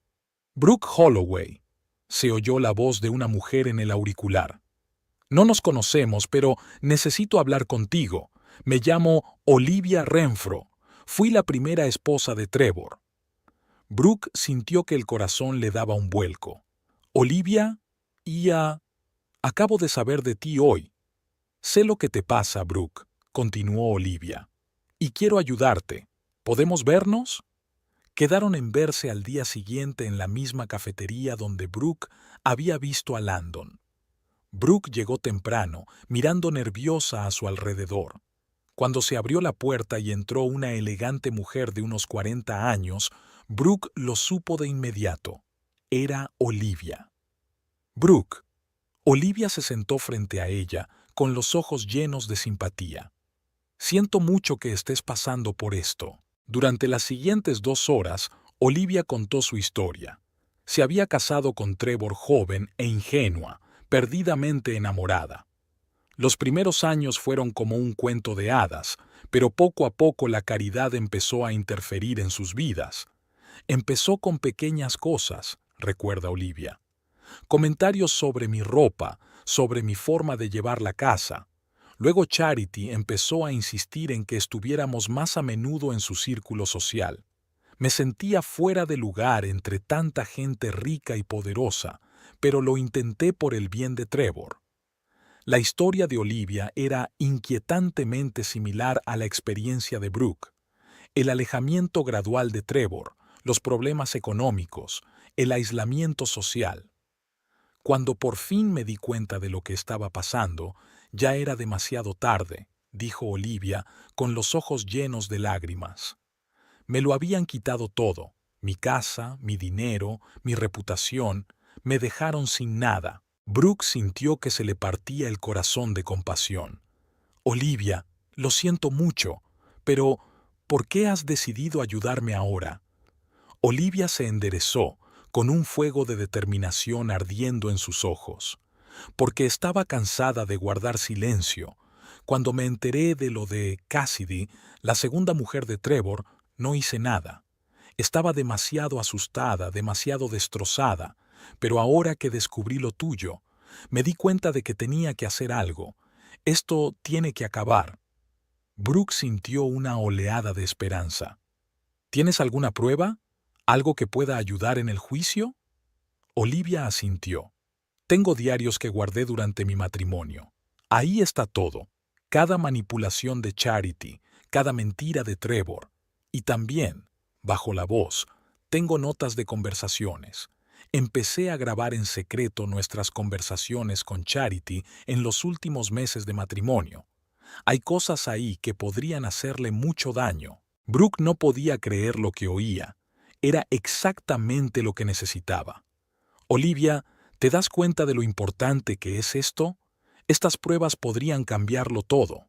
«Brooke Holloway», se oyó la voz de una mujer en el auricular. «No nos conocemos, pero necesito hablar contigo. Me llamo Olivia Renfro. Fui la primera esposa de Trevor». Brooke sintió que el corazón le daba un vuelco. «Olivia, acabo de saber de ti hoy». «Sé lo que te pasa, Brooke», continuó Olivia. «Y quiero ayudarte. ¿Podemos vernos?» Quedaron en verse al día siguiente en la misma cafetería donde Brooke había visto a Landon. Brooke llegó temprano, mirando nerviosa a su alrededor. Cuando se abrió la puerta y entró una elegante mujer de unos 40 años, Brooke lo supo de inmediato. Era Olivia. «Brooke». Olivia se sentó frente a ella, con los ojos llenos de simpatía. «Siento mucho que estés pasando por esto». Durante las siguientes 2 horas, Olivia contó su historia. Se había casado con Trevor joven e ingenua, perdidamente enamorada. Los primeros años fueron como un cuento de hadas, pero poco a poco la caridad empezó a interferir en sus vidas. Empezó con pequeñas cosas, recuerda Olivia. Comentarios sobre mi ropa, sobre mi forma de llevar la casa. Luego Charity empezó a insistir en que estuviéramos más a menudo en su círculo social. Me sentía fuera de lugar entre tanta gente rica y poderosa, pero lo intenté por el bien de Trevor. La historia de Olivia era inquietantemente similar a la experiencia de Brooke. El alejamiento gradual de Trevor, los problemas económicos, el aislamiento social. Cuando por fin me di cuenta de lo que estaba pasando, ya era demasiado tarde, dijo Olivia, con los ojos llenos de lágrimas. Me lo habían quitado todo, mi casa, mi dinero, mi reputación, me dejaron sin nada. Brooke sintió que se le partía el corazón de compasión. Olivia, lo siento mucho, pero ¿por qué has decidido ayudarme ahora? Olivia se enderezó, con un fuego de determinación ardiendo en sus ojos, porque estaba cansada de guardar silencio, Cuando me enteré de lo de Cassidy, la segunda mujer de Trevor, no hice nada. Estaba demasiado asustada, demasiado destrozada, pero ahora que descubrí lo tuyo, me di cuenta de que tenía que hacer algo. Esto tiene que acabar. Brooke sintió una oleada de esperanza. ¿Tienes alguna prueba? ¿Algo que pueda ayudar en el juicio? Olivia asintió. Tengo diarios que guardé durante mi matrimonio. Ahí está todo. Cada manipulación de Charity, cada mentira de Trevor. Y también, bajo la voz, tengo notas de conversaciones. Empecé a grabar en secreto nuestras conversaciones con Charity en los últimos meses de matrimonio. Hay cosas ahí que podrían hacerle mucho daño. Brooke no podía creer lo que oía. Era exactamente lo que necesitaba. Olivia, ¿te das cuenta de lo importante que es esto? Estas pruebas podrían cambiarlo todo.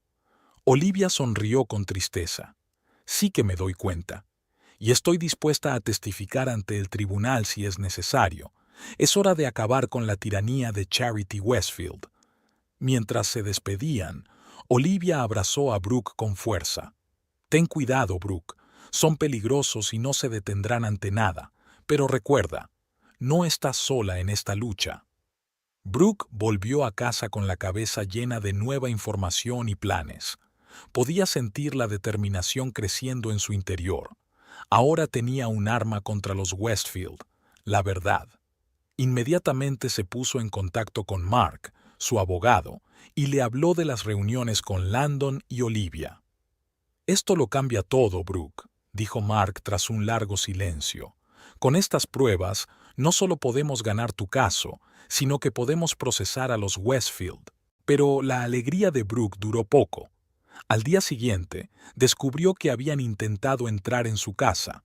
Olivia sonrió con tristeza. Sí que me doy cuenta. Y estoy dispuesta a testificar ante el tribunal si es necesario. Es hora de acabar con la tiranía de Charity Westfield. Mientras se despedían, Olivia abrazó a Brooke con fuerza. Ten cuidado, Brooke. Son peligrosos y no se detendrán ante nada. Pero recuerda, no estás sola en esta lucha. Brooke volvió a casa con la cabeza llena de nueva información y planes. Podía sentir la determinación creciendo en su interior. Ahora tenía un arma contra los Westfield, la verdad. Inmediatamente se puso en contacto con Mark, su abogado, y le habló de las reuniones con Landon y Olivia. «Esto lo cambia todo, Brooke», dijo Mark tras un largo silencio. «Con estas pruebas, no solo podemos ganar tu caso, sino que podemos procesar a los Westfield». Pero la alegría de Brooke duró poco. Al día siguiente, descubrió que habían intentado entrar en su casa.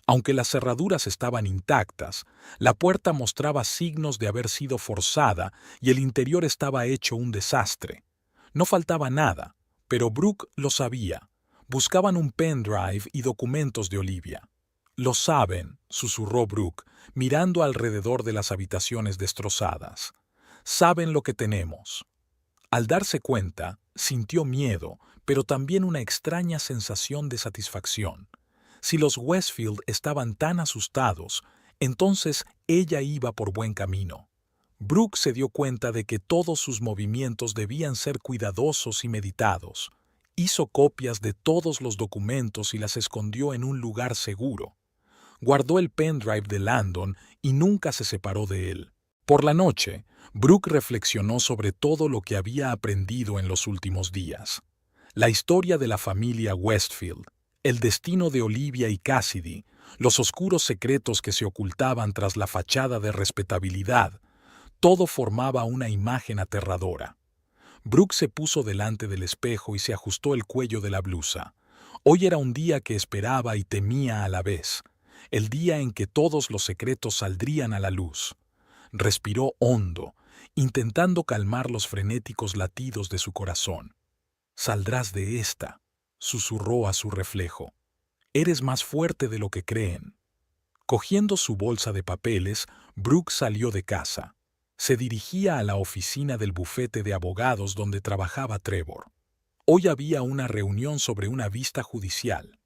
Aunque las cerraduras estaban intactas, la puerta mostraba signos de haber sido forzada y el interior estaba hecho un desastre. No faltaba nada, pero Brooke lo sabía. Buscaban un pendrive y documentos de Olivia. «Lo saben», susurró Brooke, mirando alrededor de las habitaciones destrozadas. «Saben lo que tenemos». Al darse cuenta, sintió miedo, pero también una extraña sensación de satisfacción. Si los Westfield estaban tan asustados, entonces ella iba por buen camino. Brooke se dio cuenta de que todos sus movimientos debían ser cuidadosos y meditados. Hizo copias de todos los documentos y las escondió en un lugar seguro. Guardó el pendrive de Landon y nunca se separó de él. Por la noche, Brooke reflexionó sobre todo lo que había aprendido en los últimos días. La historia de la familia Westfield, el destino de Olivia y Cassidy, los oscuros secretos que se ocultaban tras la fachada de respetabilidad, todo formaba una imagen aterradora. Brooke se puso delante del espejo y se ajustó el cuello de la blusa. Hoy era un día que esperaba y temía a la vez, el día en que todos los secretos saldrían a la luz. Respiró hondo, intentando calmar los frenéticos latidos de su corazón. «Saldrás de esta», susurró a su reflejo. «Eres más fuerte de lo que creen». Cogiendo su bolsa de papeles, Brooke salió de casa. Se dirigía a la oficina del bufete de abogados donde trabajaba Trevor. Hoy había una reunión sobre una vista judicial.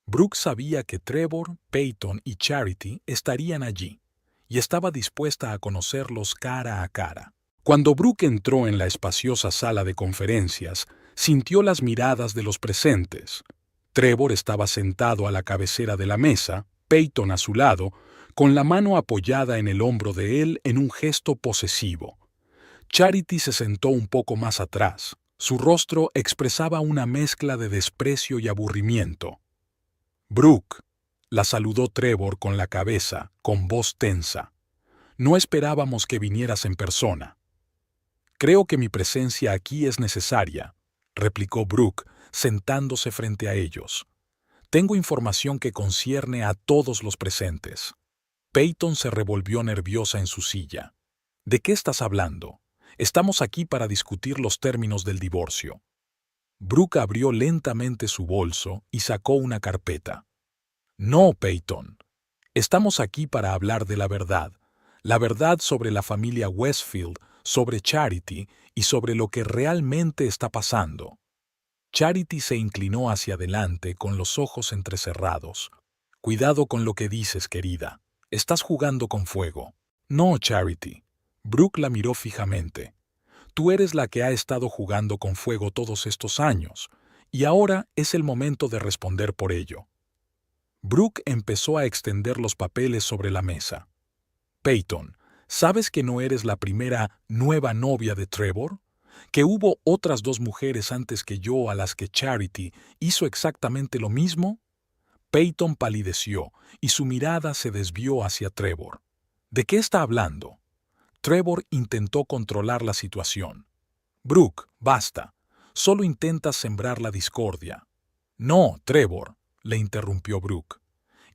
Brooke sabía que Trevor, Peyton y Charity estarían allí, y estaba dispuesta a conocerlos cara a cara. Cuando Brooke entró en la espaciosa sala de conferencias, sintió las miradas de los presentes. Trevor estaba sentado a la cabecera de la mesa, Peyton a su lado, con la mano apoyada en el hombro de él en un gesto posesivo. Charity se sentó un poco más atrás. Su rostro expresaba una mezcla de desprecio y aburrimiento. «Brooke», la saludó Trevor con la cabeza, con voz tensa. «No esperábamos que vinieras en persona». «Creo que mi presencia aquí es necesaria», replicó Brooke, sentándose frente a ellos. «Tengo información que concierne a todos los presentes». Peyton se revolvió nerviosa en su silla. «¿De qué estás hablando? Estamos aquí para discutir los términos del divorcio». Brooke abrió lentamente su bolso y sacó una carpeta. «No, Peyton. Estamos aquí para hablar de la verdad sobre la familia Westfield, sobre Charity y sobre lo que realmente está pasando. Charity se inclinó hacia adelante con los ojos entrecerrados. Cuidado con lo que dices, querida. Estás jugando con fuego. No, Charity. Brooke la miró fijamente. Tú eres la que ha estado jugando con fuego todos estos años, y ahora es el momento de responder por ello. Brooke empezó a extender los papeles sobre la mesa. Peyton, ¿sabes que no eres la primera nueva novia de Trevor? ¿Que hubo otras 2 mujeres antes que yo a las que Charity hizo exactamente lo mismo? Peyton palideció y su mirada se desvió hacia Trevor. ¿De qué está hablando? Trevor intentó controlar la situación. Brooke, basta. Solo intentas sembrar la discordia. No, Trevor, le interrumpió Brooke.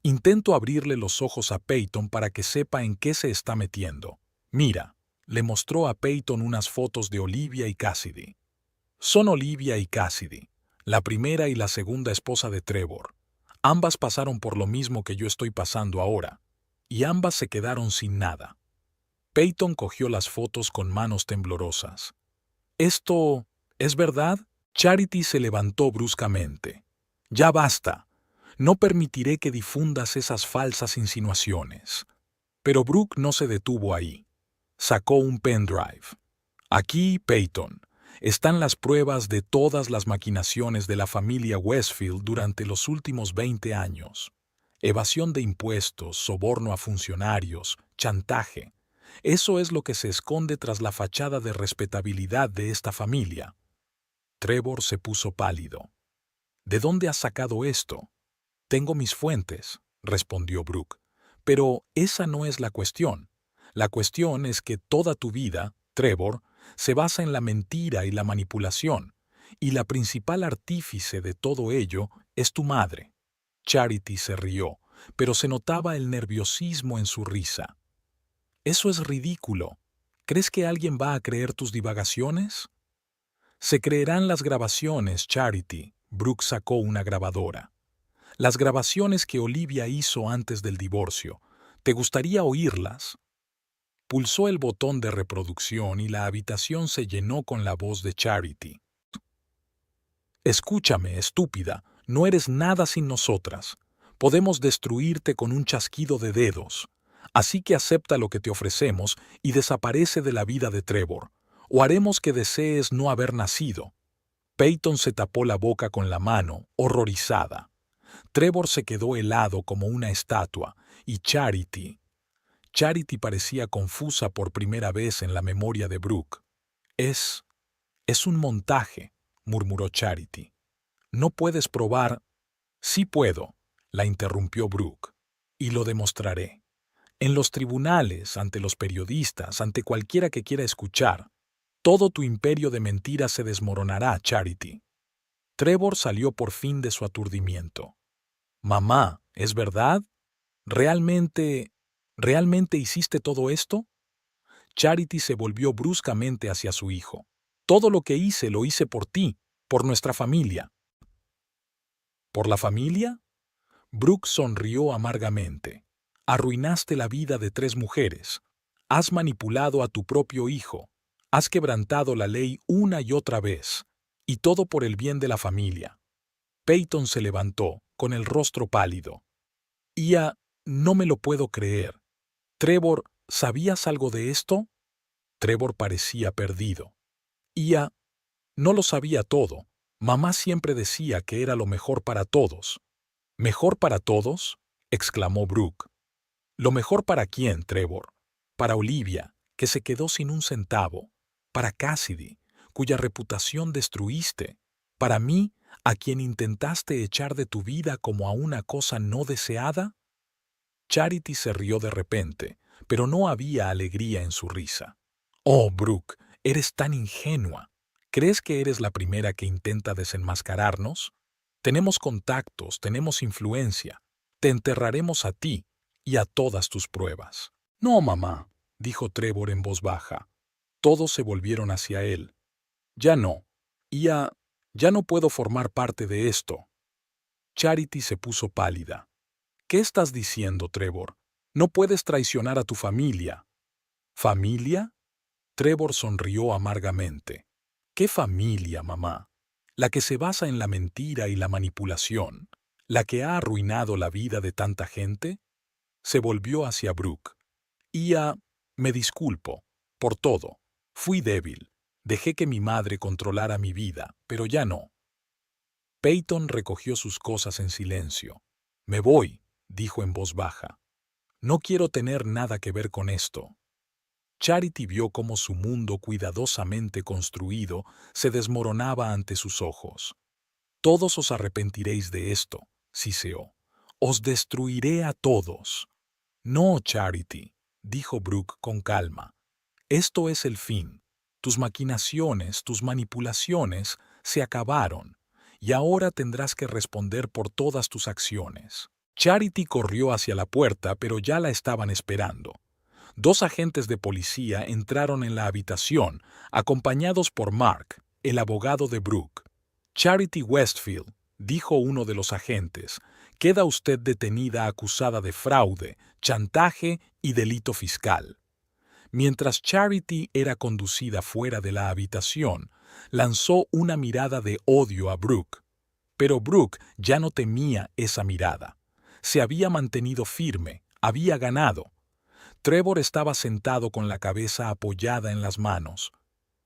Intento abrirle los ojos a Peyton para que sepa en qué se está metiendo. Mira, le mostró a Peyton unas fotos de Olivia y Cassidy. Son Olivia y Cassidy, la primera y la segunda esposa de Trevor. Ambas pasaron por lo mismo que yo estoy pasando ahora, y ambas se quedaron sin nada. Peyton cogió las fotos con manos temblorosas. ¿Esto es verdad? Charity se levantó bruscamente. Ya basta. No permitiré que difundas esas falsas insinuaciones. Pero Brooke no se detuvo ahí. Sacó un pendrive. Aquí, Peyton, están las pruebas de todas las maquinaciones de la familia Westfield durante los últimos 20 años. Evasión de impuestos, soborno a funcionarios, chantaje. Eso es lo que se esconde tras la fachada de respetabilidad de esta familia. Trevor se puso pálido. ¿De dónde has sacado esto? Tengo mis fuentes, respondió Brooke. Pero esa no es la cuestión. La cuestión es que toda tu vida, Trevor, se basa en la mentira y la manipulación, y la principal artífice de todo ello es tu madre. Charity se rió, pero se notaba el nerviosismo en su risa. Eso es ridículo. ¿Crees que alguien va a creer tus divagaciones? Se creerán las grabaciones, Charity. Brooke sacó una grabadora. Las grabaciones que Olivia hizo antes del divorcio. ¿Te gustaría oírlas? Pulsó el botón de reproducción y la habitación se llenó con la voz de Charity. Escúchame, estúpida, no eres nada sin nosotras. Podemos destruirte con un chasquido de dedos. Así que acepta lo que te ofrecemos y desaparece de la vida de Trevor, o haremos que desees no haber nacido. Peyton se tapó la boca con la mano, horrorizada. Trevor se quedó helado como una estatua, y Charity parecía confusa por primera vez en la memoria de Brooke. Es un montaje, murmuró Charity. No puedes probar. Sí puedo, la interrumpió Brooke, y lo demostraré. En los tribunales, ante los periodistas, ante cualquiera que quiera escuchar, todo tu imperio de mentiras se desmoronará, Charity. Trevor salió por fin de su aturdimiento. Mamá, ¿es verdad? ¿Realmente hiciste todo esto? Charity se volvió bruscamente hacia su hijo. Todo lo que hice lo hice por ti, por nuestra familia. ¿Por la familia? Brooke sonrió amargamente. Arruinaste la vida de 3 mujeres. Has manipulado a tu propio hijo. Has quebrantado la ley una y otra vez. Y todo por el bien de la familia. Peyton se levantó, con el rostro pálido. No me lo puedo creer. Trevor, ¿sabías algo de esto? Trevor parecía perdido. No lo sabía todo. Mamá siempre decía que era lo mejor para todos. ¿Mejor para todos? Exclamó Brooke. ¿Lo mejor para quién, Trevor? Para Olivia, que se quedó sin un centavo. Para Cassidy, cuya reputación destruiste. Para mí, a quien intentaste echar de tu vida como a una cosa no deseada. Charity se rió de repente, pero no había alegría en su risa. Oh, Brooke, eres tan ingenua. ¿Crees que eres la primera que intenta desenmascararnos? Tenemos contactos, tenemos influencia. Te enterraremos a ti y a todas tus pruebas. No, mamá, dijo Trevor en voz baja. Todos se volvieron hacia él. Ya no. Ya no puedo formar parte de esto. Charity se puso pálida. ¿Qué estás diciendo, Trevor? No puedes traicionar a tu familia. ¿Familia? Trevor sonrió amargamente. ¿Qué familia, mamá? La que se basa en la mentira y la manipulación, la que ha arruinado la vida de tanta gente. Se volvió hacia Brooke. Me disculpo, por todo. Fui débil. Dejé que mi madre controlara mi vida, pero ya no. Peyton recogió sus cosas en silencio. Me voy, dijo en voz baja. No quiero tener nada que ver con esto. Charity vio cómo su mundo cuidadosamente construido se desmoronaba ante sus ojos. Todos os arrepentiréis de esto, siseó. Os destruiré a todos. No, Charity, dijo Brooke con calma. Esto es el fin. Tus maquinaciones, tus manipulaciones se acabaron, y ahora tendrás que responder por todas tus acciones. Charity corrió hacia la puerta, pero ya la estaban esperando. Dos agentes de policía entraron en la habitación, acompañados por Mark, el abogado de Brooke. Charity Westfield, dijo uno de los agentes, queda usted detenida acusada de fraude, chantaje y delito fiscal. Mientras Charity era conducida fuera de la habitación, lanzó una mirada de odio a Brooke. Pero Brooke ya no temía esa mirada. Se había mantenido firme, había ganado. Trevor estaba sentado con la cabeza apoyada en las manos.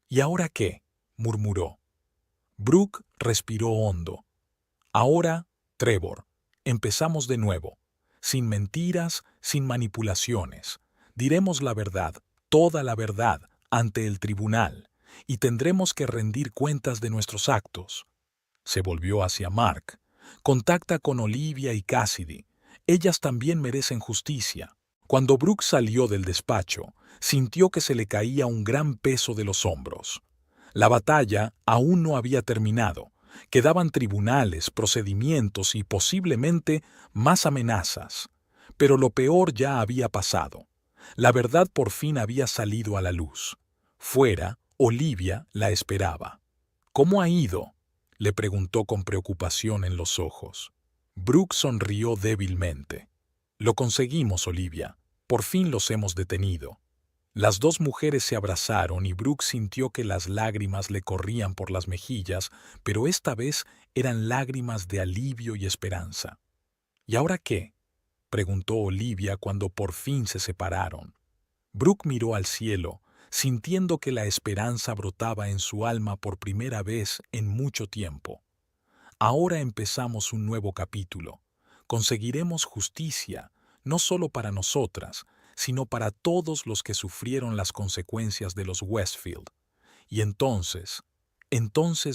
¿Y ahora qué?, murmuró. Brooke respiró hondo. Ahora, Trevor, empezamos de nuevo. Sin mentiras, sin manipulaciones. Diremos la verdad, toda la verdad, ante el tribunal, y tendremos que rendir cuentas de nuestros actos. Se volvió hacia Mark. Contacta con Olivia y Cassidy. Ellas también merecen justicia. Cuando Brooke salió del despacho, sintió que se le caía un gran peso de los hombros. La batalla aún no había terminado. Quedaban tribunales, procedimientos y posiblemente más amenazas. Pero lo peor ya había pasado. La verdad por fin había salido a la luz. Fuera, Olivia la esperaba. ¿Cómo ha ido?, le preguntó con preocupación en los ojos. Brooke sonrió débilmente. Lo conseguimos, Olivia. Por fin los hemos detenido. Las dos mujeres se abrazaron y Brooke sintió que las lágrimas le corrían por las mejillas, pero esta vez eran lágrimas de alivio y esperanza. ¿Y ahora qué?, preguntó Olivia cuando por fin se separaron. Brooke miró al cielo, sintiendo que la esperanza brotaba en su alma por primera vez en mucho tiempo. Ahora empezamos un nuevo capítulo. Conseguiremos justicia, no solo para nosotras, sino para todos los que sufrieron las consecuencias de los Westfield. Y entonces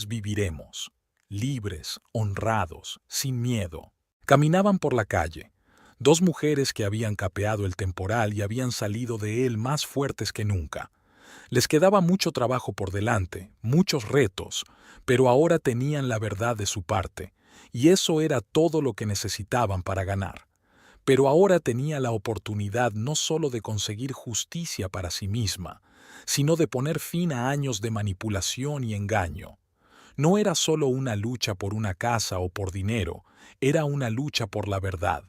viviremos, libres, honrados, sin miedo. Caminaban por la calle. Dos mujeres que habían capeado el temporal y habían salido de él más fuertes que nunca. Les quedaba mucho trabajo por delante, muchos retos, pero ahora tenían la verdad de su parte, y eso era todo lo que necesitaban para ganar. Pero ahora tenía la oportunidad no solo de conseguir justicia para sí misma, sino de poner fin a años de manipulación y engaño. No era solo una lucha por una casa o por dinero, era una lucha por la verdad.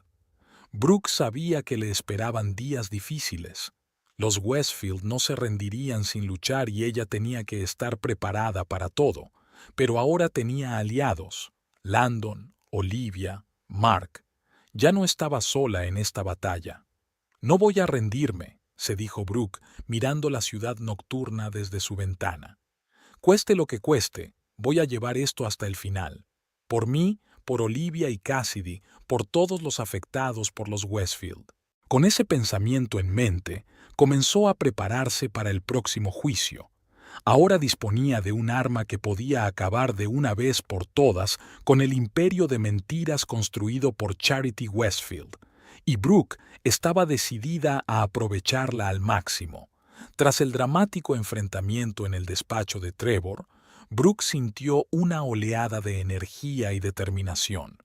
Brooke sabía que le esperaban días difíciles. Los Westfield no se rendirían sin luchar y ella tenía que estar preparada para todo, pero ahora tenía aliados: Landon, Olivia, Mark. Ya no estaba sola en esta batalla. No voy a rendirme, se dijo Brooke, mirando la ciudad nocturna desde su ventana. Cueste lo que cueste, voy a llevar esto hasta el final. Por mí, por Olivia y Cassidy, por todos los afectados por los Westfield. Con ese pensamiento en mente, comenzó a prepararse para el próximo juicio. Ahora disponía de un arma que podía acabar de una vez por todas con el imperio de mentiras construido por Charity Westfield, y Brooke estaba decidida a aprovecharla al máximo. Tras el dramático enfrentamiento en el despacho de Trevor, Brooke sintió una oleada de energía y determinación.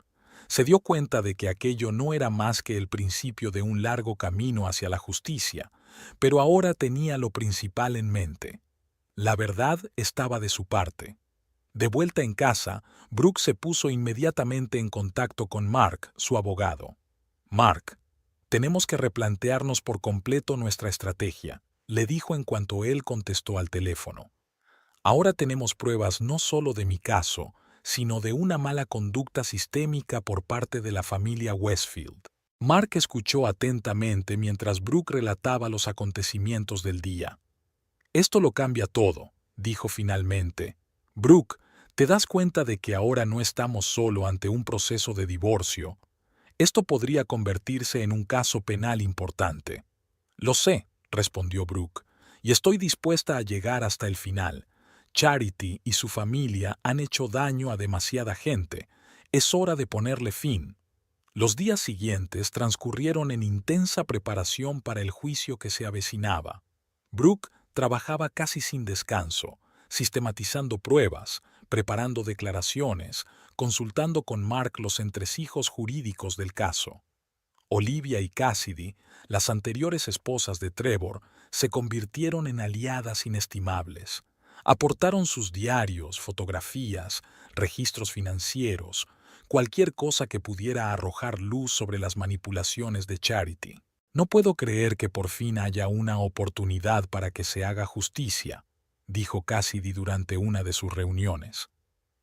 Se dio cuenta de que aquello no era más que el principio de un largo camino hacia la justicia, pero ahora tenía lo principal en mente. La verdad estaba de su parte. De vuelta en casa, Brooke se puso inmediatamente en contacto con Mark, su abogado. «Mark, tenemos que replantearnos por completo nuestra estrategia», le dijo en cuanto él contestó al teléfono. Ahora tenemos pruebas no solo de mi caso, sino de una mala conducta sistémica por parte de la familia Westfield. Mark escuchó atentamente mientras Brooke relataba los acontecimientos del día. Esto lo cambia todo, dijo finalmente. Brooke, ¿te das cuenta de que ahora no estamos solo ante un proceso de divorcio? Esto podría convertirse en un caso penal importante. Lo sé, respondió Brooke, y estoy dispuesta a llegar hasta el final. Charity y su familia han hecho daño a demasiada gente. Es hora de ponerle fin. Los días siguientes transcurrieron en intensa preparación para el juicio que se avecinaba. Brooke trabajaba casi sin descanso, sistematizando pruebas, preparando declaraciones, consultando con Mark los entresijos jurídicos del caso. Olivia y Cassidy, las anteriores esposas de Trevor, se convirtieron en aliadas inestimables. Aportaron sus diarios, fotografías, registros financieros, cualquier cosa que pudiera arrojar luz sobre las manipulaciones de Charity. No puedo creer que por fin haya una oportunidad para que se haga justicia, dijo Cassidy durante una de sus reuniones.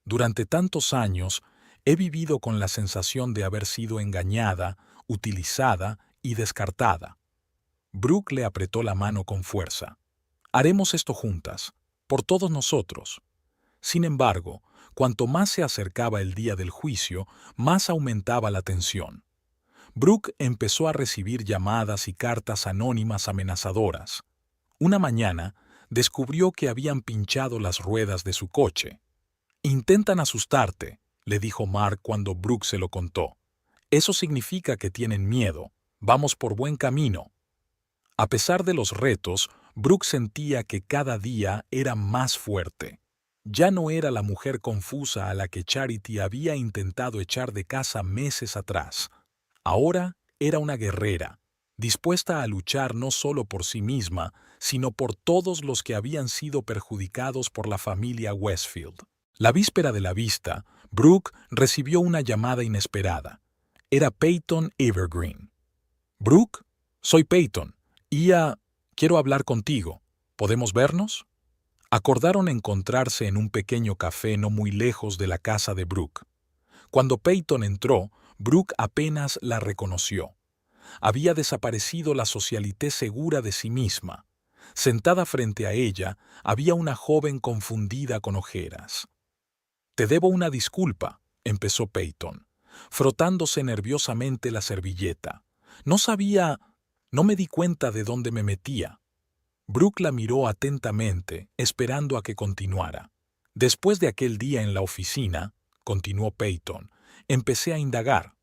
Durante tantos años he vivido con la sensación de haber sido engañada, utilizada y descartada. Brooke le apretó la mano con fuerza. Haremos esto juntas, por todos nosotros. Sin embargo, cuanto más se acercaba el día del juicio, más aumentaba la tensión. Brooke empezó a recibir llamadas y cartas anónimas amenazadoras. Una mañana, descubrió que habían pinchado las ruedas de su coche. «Intentan asustarte», le dijo Mark cuando Brooke se lo contó. «Eso significa que tienen miedo. Vamos por buen camino». A pesar de los retos, Brooke sentía que cada día era más fuerte. Ya no era la mujer confusa a la que Charity había intentado echar de casa meses atrás. Ahora era una guerrera, dispuesta a luchar no solo por sí misma, sino por todos los que habían sido perjudicados por la familia Westfield. La víspera de la vista, Brooke recibió una llamada inesperada. Era Peyton Evergreen. «Brooke, soy Peyton. Quiero hablar contigo. ¿Podemos vernos?» Acordaron encontrarse en un pequeño café no muy lejos de la casa de Brooke. Cuando Peyton entró, Brooke apenas la reconoció. Había desaparecido la socialité segura de sí misma. Sentada frente a ella, había una joven confundida con ojeras. «Te debo una disculpa», empezó Peyton, frotándose nerviosamente la servilleta. No me di cuenta de dónde me metía». Brooke la miró atentamente, esperando a que continuara. «Después de aquel día en la oficina», continuó Peyton, «empecé a indagar.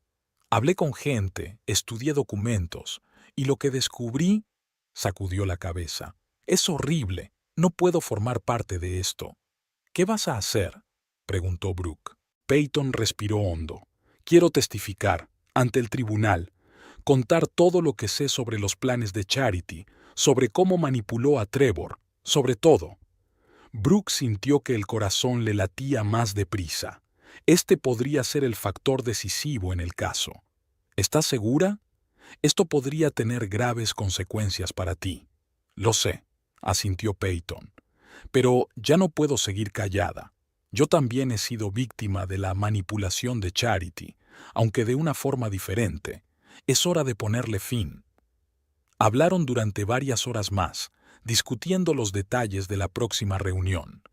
Hablé con gente, estudié documentos, y lo que descubrí…» sacudió la cabeza. «Es horrible. No puedo formar parte de esto». «¿Qué vas a hacer?», preguntó Brooke. Peyton respiró hondo. «Quiero testificar, ante el tribunal, contar todo lo que sé sobre los planes de Charity, sobre cómo manipuló a Trevor, sobre todo». Brooke sintió que el corazón le latía más deprisa. Este podría ser el factor decisivo en el caso. «¿Estás segura? Esto podría tener graves consecuencias para ti». «Lo sé», asintió Peyton. «Pero ya no puedo seguir callada. Yo también he sido víctima de la manipulación de Charity, aunque de una forma diferente. Es hora de ponerle fin». Hablaron durante varias horas más, discutiendo los detalles de la próxima reunión.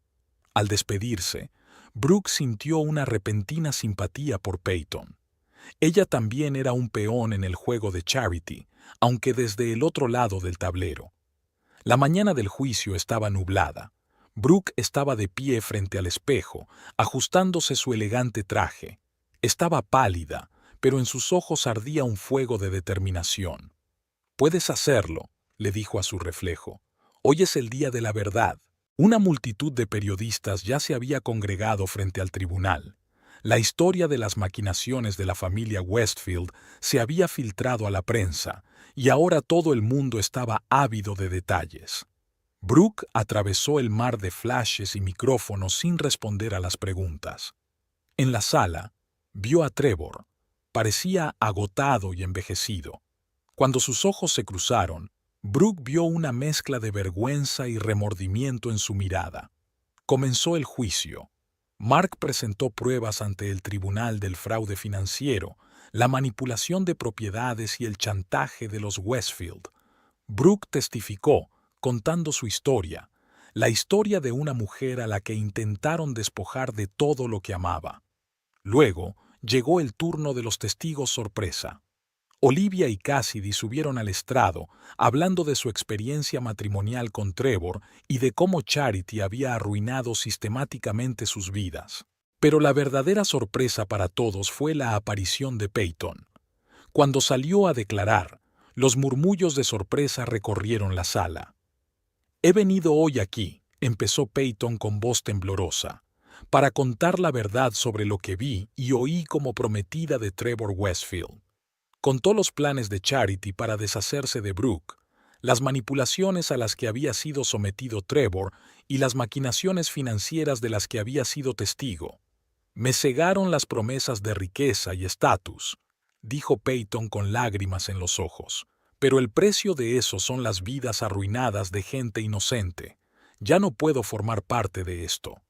Al despedirse, Brooke sintió una repentina simpatía por Peyton. Ella también era un peón en el juego de Charity, aunque desde el otro lado del tablero. La mañana del juicio estaba nublada. Brooke estaba de pie frente al espejo, ajustándose su elegante traje. Estaba pálida, pero en sus ojos ardía un fuego de determinación. «Puedes hacerlo», le dijo a su reflejo. «Hoy es el día de la verdad». Una multitud de periodistas ya se había congregado frente al tribunal. La historia de las maquinaciones de la familia Westfield se había filtrado a la prensa, y ahora todo el mundo estaba ávido de detalles. Brooke atravesó el mar de flashes y micrófonos sin responder a las preguntas. En la sala, vio a Trevor. Parecía agotado y envejecido. Cuando sus ojos se cruzaron, Brooke vio una mezcla de vergüenza y remordimiento en su mirada. Comenzó el juicio. Mark presentó pruebas ante el tribunal del fraude financiero, la manipulación de propiedades y el chantaje de los Westfield. Brooke testificó, contando su historia, la historia de una mujer a la que intentaron despojar de todo lo que amaba. Luego, llegó el turno de los testigos sorpresa. Olivia y Cassidy subieron al estrado, hablando de su experiencia matrimonial con Trevor y de cómo Charity había arruinado sistemáticamente sus vidas. Pero la verdadera sorpresa para todos fue la aparición de Peyton. Cuando salió a declarar, los murmullos de sorpresa recorrieron la sala. «He venido hoy aquí», empezó Peyton con voz temblorosa, «para contar la verdad sobre lo que vi y oí como prometida de Trevor Westfield». Contó los planes de Charity para deshacerse de Brooke, las manipulaciones a las que había sido sometido Trevor y las maquinaciones financieras de las que había sido testigo. «Me cegaron las promesas de riqueza y estatus», dijo Peyton con lágrimas en los ojos. «Pero el precio de eso son las vidas arruinadas de gente inocente. Ya no puedo formar parte de esto».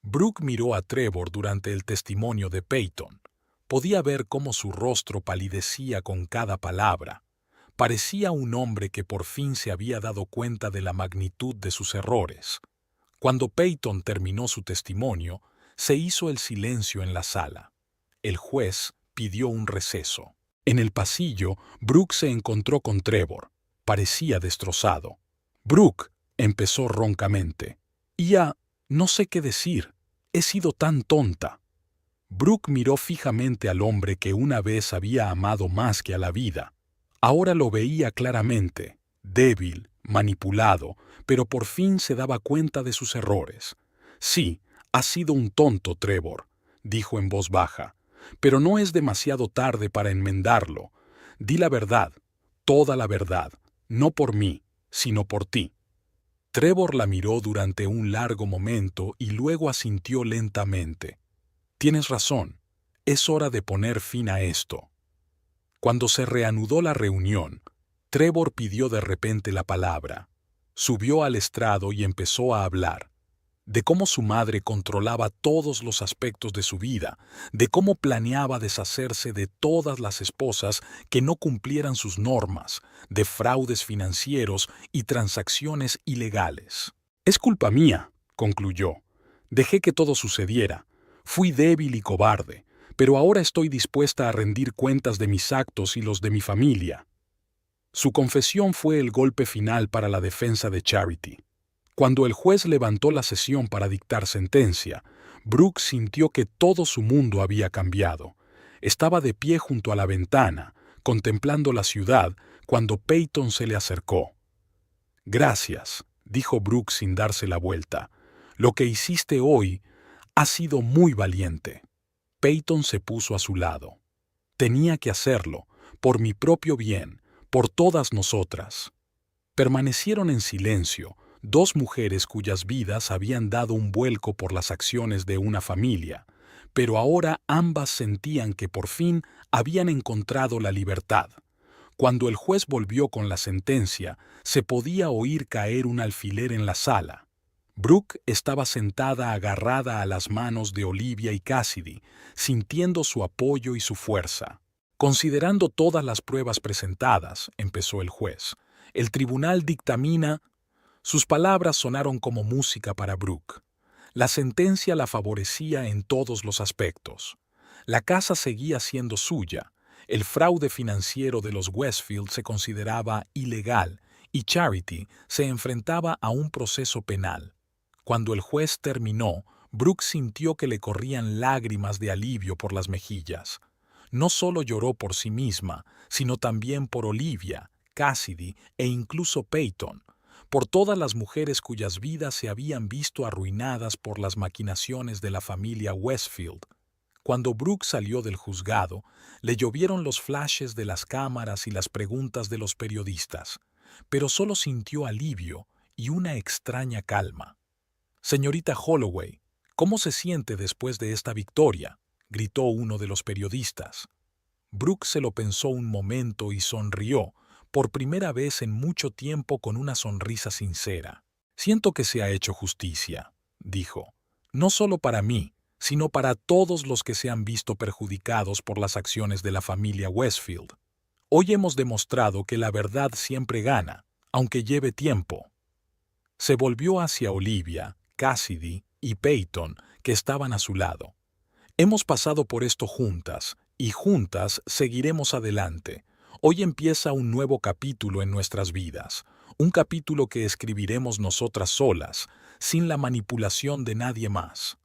Brooke miró a Trevor durante el testimonio de Peyton. Podía ver cómo su rostro palidecía con cada palabra. Parecía un hombre que por fin se había dado cuenta de la magnitud de sus errores. Cuando Peyton terminó su testimonio, se hizo el silencio en la sala. El juez pidió un receso. En el pasillo, Brooke se encontró con Trevor. Parecía destrozado. «Brooke», empezó roncamente. «Ya, no sé qué decir. He sido tan tonta». Brooke miró fijamente al hombre que una vez había amado más que a la vida. Ahora lo veía claramente, débil, manipulado, pero por fin se daba cuenta de sus errores. «Sí, has sido un tonto, Trevor», dijo en voz baja, «pero no es demasiado tarde para enmendarlo. Di la verdad, toda la verdad, no por mí, sino por ti». Trevor la miró durante un largo momento y luego asintió lentamente. «Tienes razón, es hora de poner fin a esto». Cuando se reanudó la reunión, Trevor pidió de repente la palabra. Subió al estrado y empezó a hablar. De cómo su madre controlaba todos los aspectos de su vida, de cómo planeaba deshacerse de todas las esposas que no cumplieran sus normas, de fraudes financieros y transacciones ilegales. «Es culpa mía», concluyó. «Dejé que todo sucediera. Fui débil y cobarde, pero ahora estoy dispuesta a rendir cuentas de mis actos y los de mi familia». Su confesión fue el golpe final para la defensa de Charity. Cuando el juez levantó la sesión para dictar sentencia, Brooke sintió que todo su mundo había cambiado. Estaba de pie junto a la ventana, contemplando la ciudad, cuando Peyton se le acercó. «Gracias», dijo Brooke sin darse la vuelta. «Lo que hiciste hoy ha sido muy valiente». Peyton se puso a su lado. «Tenía que hacerlo, por mi propio bien, por todas nosotras». Permanecieron en silencio, dos mujeres cuyas vidas habían dado un vuelco por las acciones de una familia, pero ahora ambas sentían que por fin habían encontrado la libertad. Cuando el juez volvió con la sentencia, se podía oír caer un alfiler en la sala. Brooke estaba sentada agarrada a las manos de Olivia y Cassidy, sintiendo su apoyo y su fuerza. «Considerando todas las pruebas presentadas», empezó el juez, «el tribunal dictamina». Sus palabras sonaron como música para Brooke. La sentencia la favorecía en todos los aspectos. La casa seguía siendo suya, el fraude financiero de los Westfield se consideraba ilegal y Charity se enfrentaba a un proceso penal. Cuando el juez terminó, Brooke sintió que le corrían lágrimas de alivio por las mejillas. No solo lloró por sí misma, sino también por Olivia, Cassidy e incluso Peyton, por todas las mujeres cuyas vidas se habían visto arruinadas por las maquinaciones de la familia Westfield. Cuando Brooke salió del juzgado, le llovieron los flashes de las cámaras y las preguntas de los periodistas, pero solo sintió alivio y una extraña calma. «Señorita Holloway, ¿cómo se siente después de esta victoria?», gritó uno de los periodistas. Brooke se lo pensó un momento y sonrió, por primera vez en mucho tiempo con una sonrisa sincera. «Siento que se ha hecho justicia», dijo, «no solo para mí, sino para todos los que se han visto perjudicados por las acciones de la familia Westfield. Hoy hemos demostrado que la verdad siempre gana, aunque lleve tiempo». Se volvió hacia Olivia, Cassidy y Peyton, que estaban a su lado. «Hemos pasado por esto juntas, y juntas seguiremos adelante. Hoy empieza un nuevo capítulo en nuestras vidas, un capítulo que escribiremos nosotras solas, sin la manipulación de nadie más».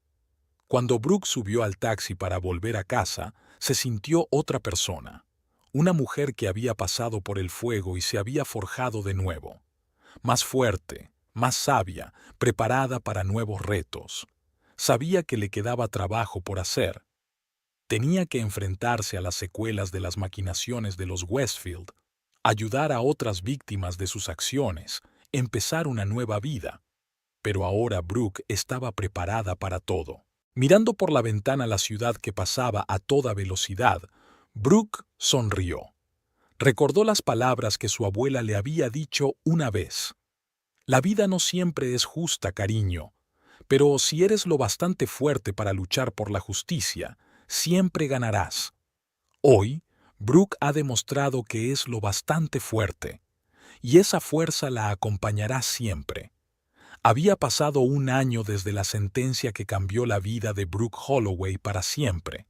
Cuando Brooke subió al taxi para volver a casa, se sintió otra persona. Una mujer que había pasado por el fuego y se había forjado de nuevo. Más fuerte, más sabia, preparada para nuevos retos. Sabía que le quedaba trabajo por hacer. Tenía que enfrentarse a las secuelas de las maquinaciones de los Westfield, ayudar a otras víctimas de sus acciones, empezar una nueva vida. Pero ahora Brooke estaba preparada para todo. Mirando por la ventana la ciudad que pasaba a toda velocidad, Brooke sonrió. Recordó las palabras que su abuela le había dicho una vez. «La vida no siempre es justa, cariño, pero si eres lo bastante fuerte para luchar por la justicia, siempre ganarás». Hoy, Brooke ha demostrado que es lo bastante fuerte, y esa fuerza la acompañará siempre. Había pasado un año desde la sentencia que cambió la vida de Brooke Holloway para siempre.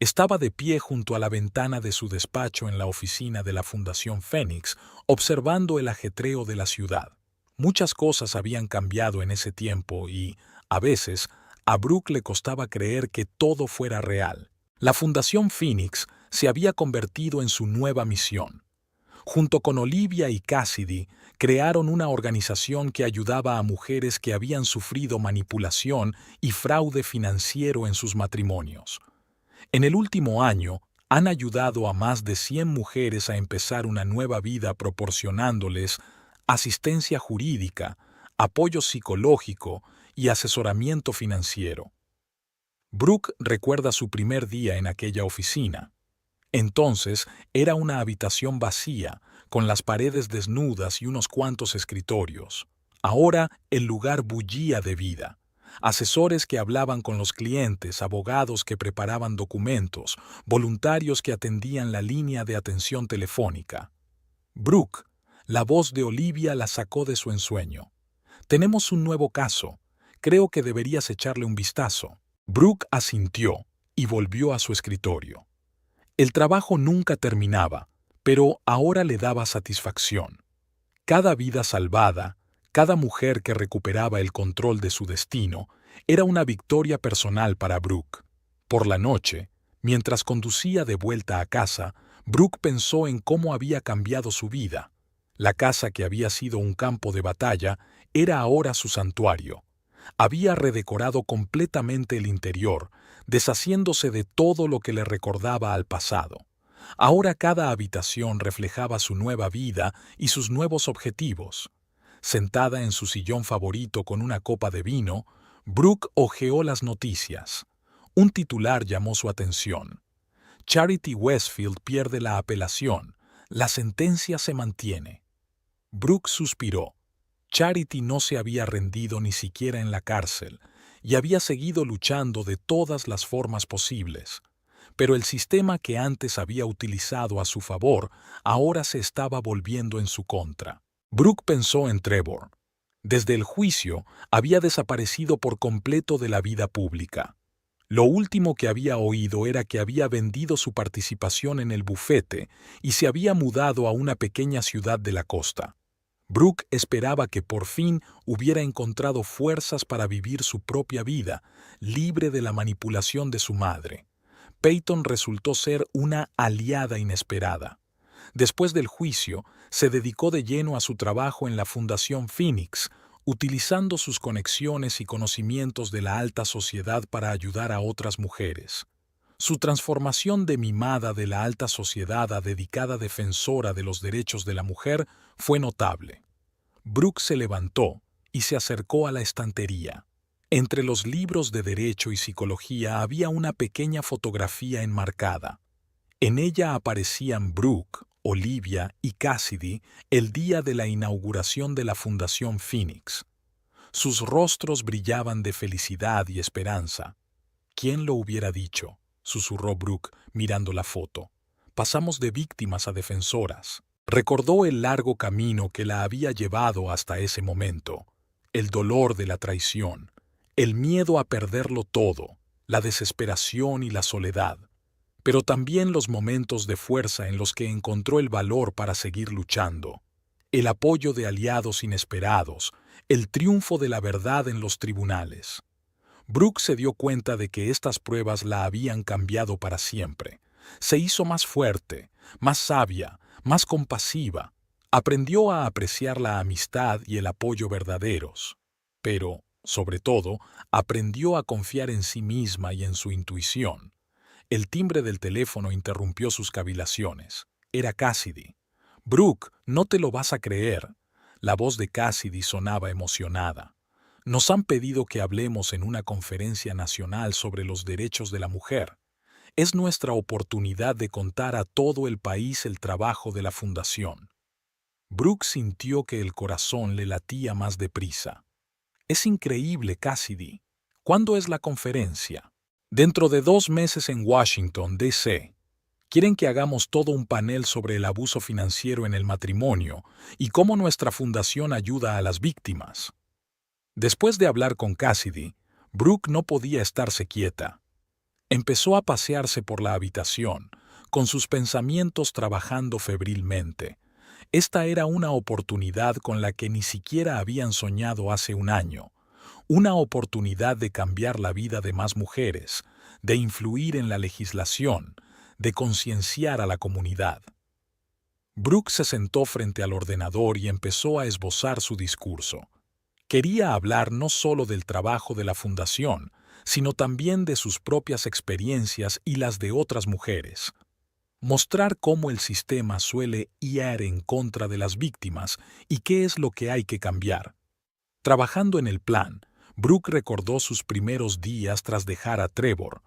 Estaba de pie junto a la ventana de su despacho en la oficina de la Fundación Phoenix, observando el ajetreo de la ciudad. Muchas cosas habían cambiado en ese tiempo y, a veces, a Brooke le costaba creer que todo fuera real. La Fundación Phoenix se había convertido en su nueva misión. Junto con Olivia y Cassidy, crearon una organización que ayudaba a mujeres que habían sufrido manipulación y fraude financiero en sus matrimonios. En el último año, han ayudado a más de 100 mujeres a empezar una nueva vida proporcionándoles asistencia jurídica, apoyo psicológico y asesoramiento financiero. Brooke recuerda su primer día en aquella oficina. Entonces era una habitación vacía, con las paredes desnudas y unos cuantos escritorios. Ahora el lugar bullía de vida. Asesores que hablaban con los clientes, abogados que preparaban documentos, voluntarios que atendían la línea de atención telefónica. Brooke, la voz de Olivia la sacó de su ensueño. «Tenemos un nuevo caso. Creo que deberías echarle un vistazo». Brooke asintió y volvió a su escritorio. El trabajo nunca terminaba, pero ahora le daba satisfacción. Cada vida salvada, cada mujer que recuperaba el control de su destino, era una victoria personal para Brooke. Por la noche, mientras conducía de vuelta a casa, Brooke pensó en cómo había cambiado su vida. La casa que había sido un campo de batalla era ahora su santuario. Había redecorado completamente el interior, deshaciéndose de todo lo que le recordaba al pasado. Ahora cada habitación reflejaba su nueva vida y sus nuevos objetivos. Sentada en su sillón favorito con una copa de vino, Brooke hojeó las noticias. Un titular llamó su atención. «Charity Westfield pierde la apelación. La sentencia se mantiene». Brooke suspiró. Charity no se había rendido ni siquiera en la cárcel y había seguido luchando de todas las formas posibles. Pero el sistema que antes había utilizado a su favor ahora se estaba volviendo en su contra. Brooke pensó en Trevor. Desde el juicio había desaparecido por completo de la vida pública. Lo último que había oído era que había vendido su participación en el bufete y se había mudado a una pequeña ciudad de la costa. Brooke esperaba que por fin hubiera encontrado fuerzas para vivir su propia vida, libre de la manipulación de su madre. Peyton resultó ser una aliada inesperada. Después del juicio, se dedicó de lleno a su trabajo en la Fundación Phoenix, utilizando sus conexiones y conocimientos de la alta sociedad para ayudar a otras mujeres. Su transformación de mimada de la alta sociedad a dedicada defensora de los derechos de la mujer fue notable. Brooke se levantó y se acercó a la estantería. Entre los libros de derecho y psicología había una pequeña fotografía enmarcada. En ella aparecían Brooke, Olivia y Cassidy el día de la inauguración de la Fundación Phoenix. Sus rostros brillaban de felicidad y esperanza. ¿Quién lo hubiera dicho?, susurró Brooke mirando la foto. Pasamos de víctimas a defensoras. Recordó el largo camino que la había llevado hasta ese momento, el dolor de la traición, el miedo a perderlo todo, la desesperación y la soledad, pero también los momentos de fuerza en los que encontró el valor para seguir luchando, el apoyo de aliados inesperados, el triunfo de la verdad en los tribunales. Brooke se dio cuenta de que estas pruebas la habían cambiado para siempre. Se hizo más fuerte, más sabia, más compasiva. Aprendió a apreciar la amistad y el apoyo verdaderos. Pero, sobre todo, aprendió a confiar en sí misma y en su intuición. El timbre del teléfono interrumpió sus cavilaciones. Era Cassidy. «Brooke, no te lo vas a creer». La voz de Cassidy sonaba emocionada. «Nos han pedido que hablemos en una conferencia nacional sobre los derechos de la mujer. Es nuestra oportunidad de contar a todo el país el trabajo de la fundación». Brooke sintió que el corazón le latía más deprisa. «Es increíble, Cassidy. ¿Cuándo es la conferencia?» «Dentro de 2 meses en Washington, D.C. Quieren que hagamos todo un panel sobre el abuso financiero en el matrimonio y cómo nuestra fundación ayuda a las víctimas». Después de hablar con Cassidy, Brooke no podía estarse quieta. Empezó a pasearse por la habitación, con sus pensamientos trabajando febrilmente. Esta era una oportunidad con la que ni siquiera habían soñado hace un año. Una oportunidad de cambiar la vida de más mujeres, de influir en la legislación, de concienciar a la comunidad. Brooke se sentó frente al ordenador y empezó a esbozar su discurso. Quería hablar no solo del trabajo de la fundación, sino también de sus propias experiencias y las de otras mujeres. Mostrar cómo el sistema suele ir en contra de las víctimas y qué es lo que hay que cambiar. Trabajando en el plan, Brooke recordó sus primeros días tras dejar a Trevor.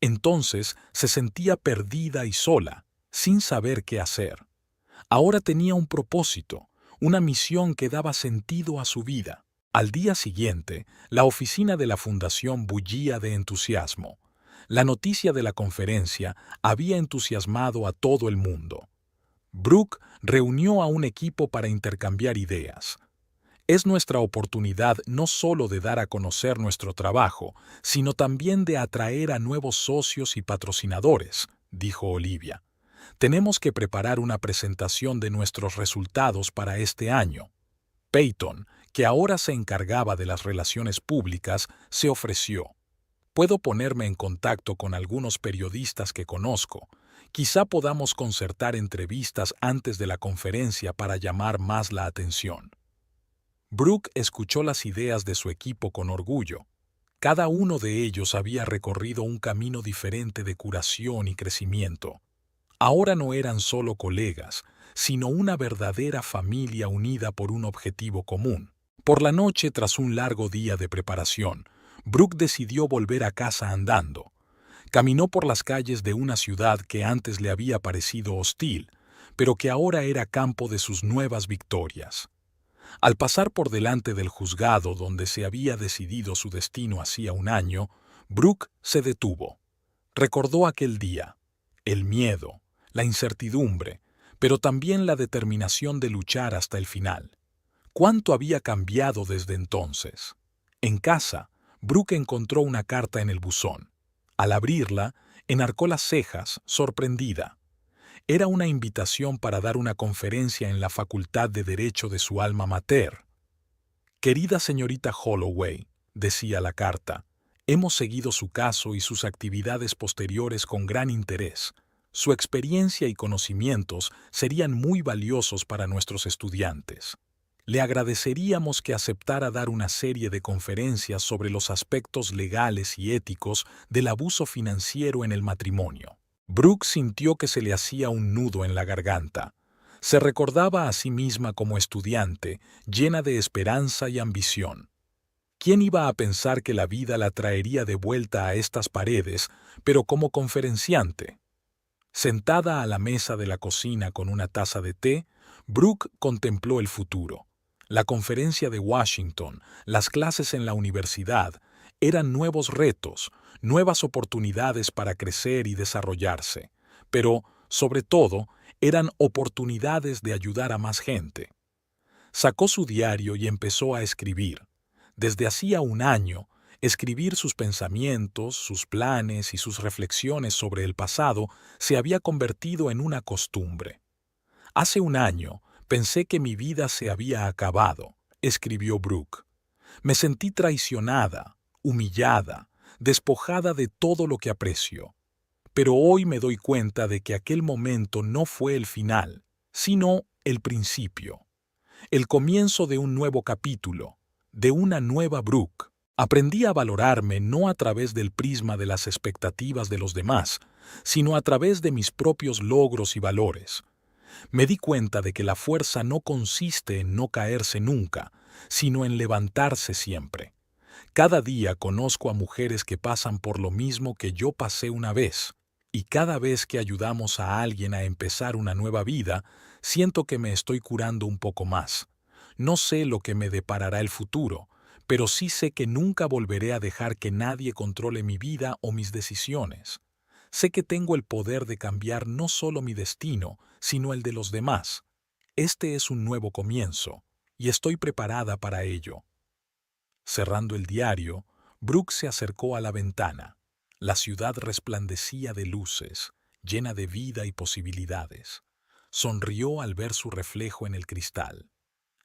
Entonces se sentía perdida y sola, sin saber qué hacer. Ahora tenía un propósito, una misión que daba sentido a su vida. Al día siguiente, la oficina de la fundación bullía de entusiasmo. La noticia de la conferencia había entusiasmado a todo el mundo. Brooke reunió a un equipo para intercambiar ideas. Es nuestra oportunidad no solo de dar a conocer nuestro trabajo, sino también de atraer a nuevos socios y patrocinadores, dijo Olivia. Tenemos que preparar una presentación de nuestros resultados para este año. Peyton, que ahora se encargaba de las relaciones públicas, se ofreció. Puedo ponerme en contacto con algunos periodistas que conozco. Quizá podamos concertar entrevistas antes de la conferencia para llamar más la atención. Brooke escuchó las ideas de su equipo con orgullo. Cada uno de ellos había recorrido un camino diferente de curación y crecimiento. Ahora no eran solo colegas, sino una verdadera familia unida por un objetivo común. Por la noche, tras un largo día de preparación, Brooke decidió volver a casa andando. Caminó por las calles de una ciudad que antes le había parecido hostil, pero que ahora era campo de sus nuevas victorias. Al pasar por delante del juzgado donde se había decidido su destino hacía un año, Brooke se detuvo. Recordó aquel día, el miedo, la incertidumbre, pero también la determinación de luchar hasta el final. ¿Cuánto había cambiado desde entonces? En casa, Brooke encontró una carta en el buzón. Al abrirla, enarcó las cejas, sorprendida. Era una invitación para dar una conferencia en la Facultad de Derecho de su alma mater. «Querida señorita Holloway», decía la carta, «hemos seguido su caso y sus actividades posteriores con gran interés. Su experiencia y conocimientos serían muy valiosos para nuestros estudiantes. Le agradeceríamos que aceptara dar una serie de conferencias sobre los aspectos legales y éticos del abuso financiero en el matrimonio». Brooke sintió que se le hacía un nudo en la garganta. Se recordaba a sí misma como estudiante, llena de esperanza y ambición. ¿Quién iba a pensar que la vida la traería de vuelta a estas paredes, pero como conferenciante? Sentada a la mesa de la cocina con una taza de té, Brooke contempló el futuro. La conferencia de Washington, las clases en la universidad, eran nuevos retos, nuevas oportunidades para crecer y desarrollarse, pero, sobre todo, eran oportunidades de ayudar a más gente. Sacó su diario y empezó a escribir. Desde hacía un año, escribir sus pensamientos, sus planes y sus reflexiones sobre el pasado se había convertido en una costumbre. Hace un año pensé que mi vida se había acabado, escribió Brooke. Me sentí traicionada, humillada, despojada de todo lo que aprecio. Pero hoy me doy cuenta de que aquel momento no fue el final, sino el principio, el comienzo de un nuevo capítulo, de una nueva Brooke. Aprendí a valorarme no a través del prisma de las expectativas de los demás, sino a través de mis propios logros y valores. Me di cuenta de que la fuerza no consiste en no caerse nunca, sino en levantarse siempre. Cada día conozco a mujeres que pasan por lo mismo que yo pasé una vez, y cada vez que ayudamos a alguien a empezar una nueva vida, siento que me estoy curando un poco más. No sé lo que me deparará el futuro, pero sí sé que nunca volveré a dejar que nadie controle mi vida o mis decisiones. Sé que tengo el poder de cambiar no solo mi destino, sino el de los demás. Este es un nuevo comienzo, y estoy preparada para ello. Cerrando el diario, Brooke se acercó a la ventana. La ciudad resplandecía de luces, llena de vida y posibilidades. Sonrió al ver su reflejo en el cristal.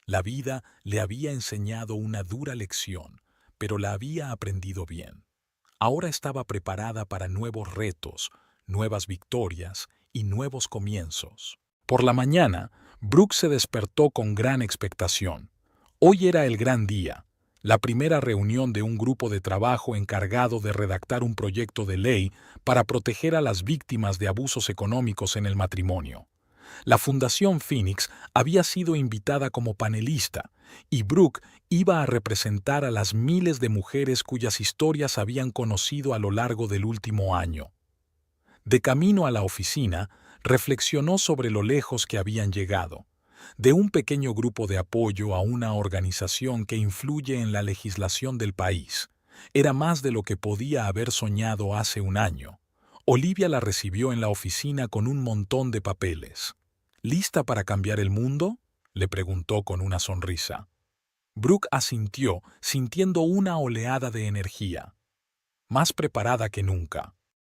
La vida le había enseñado una dura lección, pero la había aprendido bien. Ahora estaba preparada para nuevos retos, nuevas victorias y nuevos comienzos. Por la mañana, Brooke se despertó con gran expectación. Hoy era el gran día, la primera reunión de un grupo de trabajo encargado de redactar un proyecto de ley para proteger a las víctimas de abusos económicos en el matrimonio. La Fundación Phoenix había sido invitada como panelista, y Brooke iba a representar a las miles de mujeres cuyas historias habían conocido a lo largo del último año. De camino a la oficina, reflexionó sobre lo lejos que habían llegado, de un pequeño grupo de apoyo a una organización que influye en la legislación del país. Era más de lo que podía haber soñado hace un año. Olivia la recibió en la oficina con un montón de papeles. ¿Lista para cambiar el mundo?, le preguntó con una sonrisa. Brooke asintió, sintiendo una oleada de energía. Más preparada que nunca.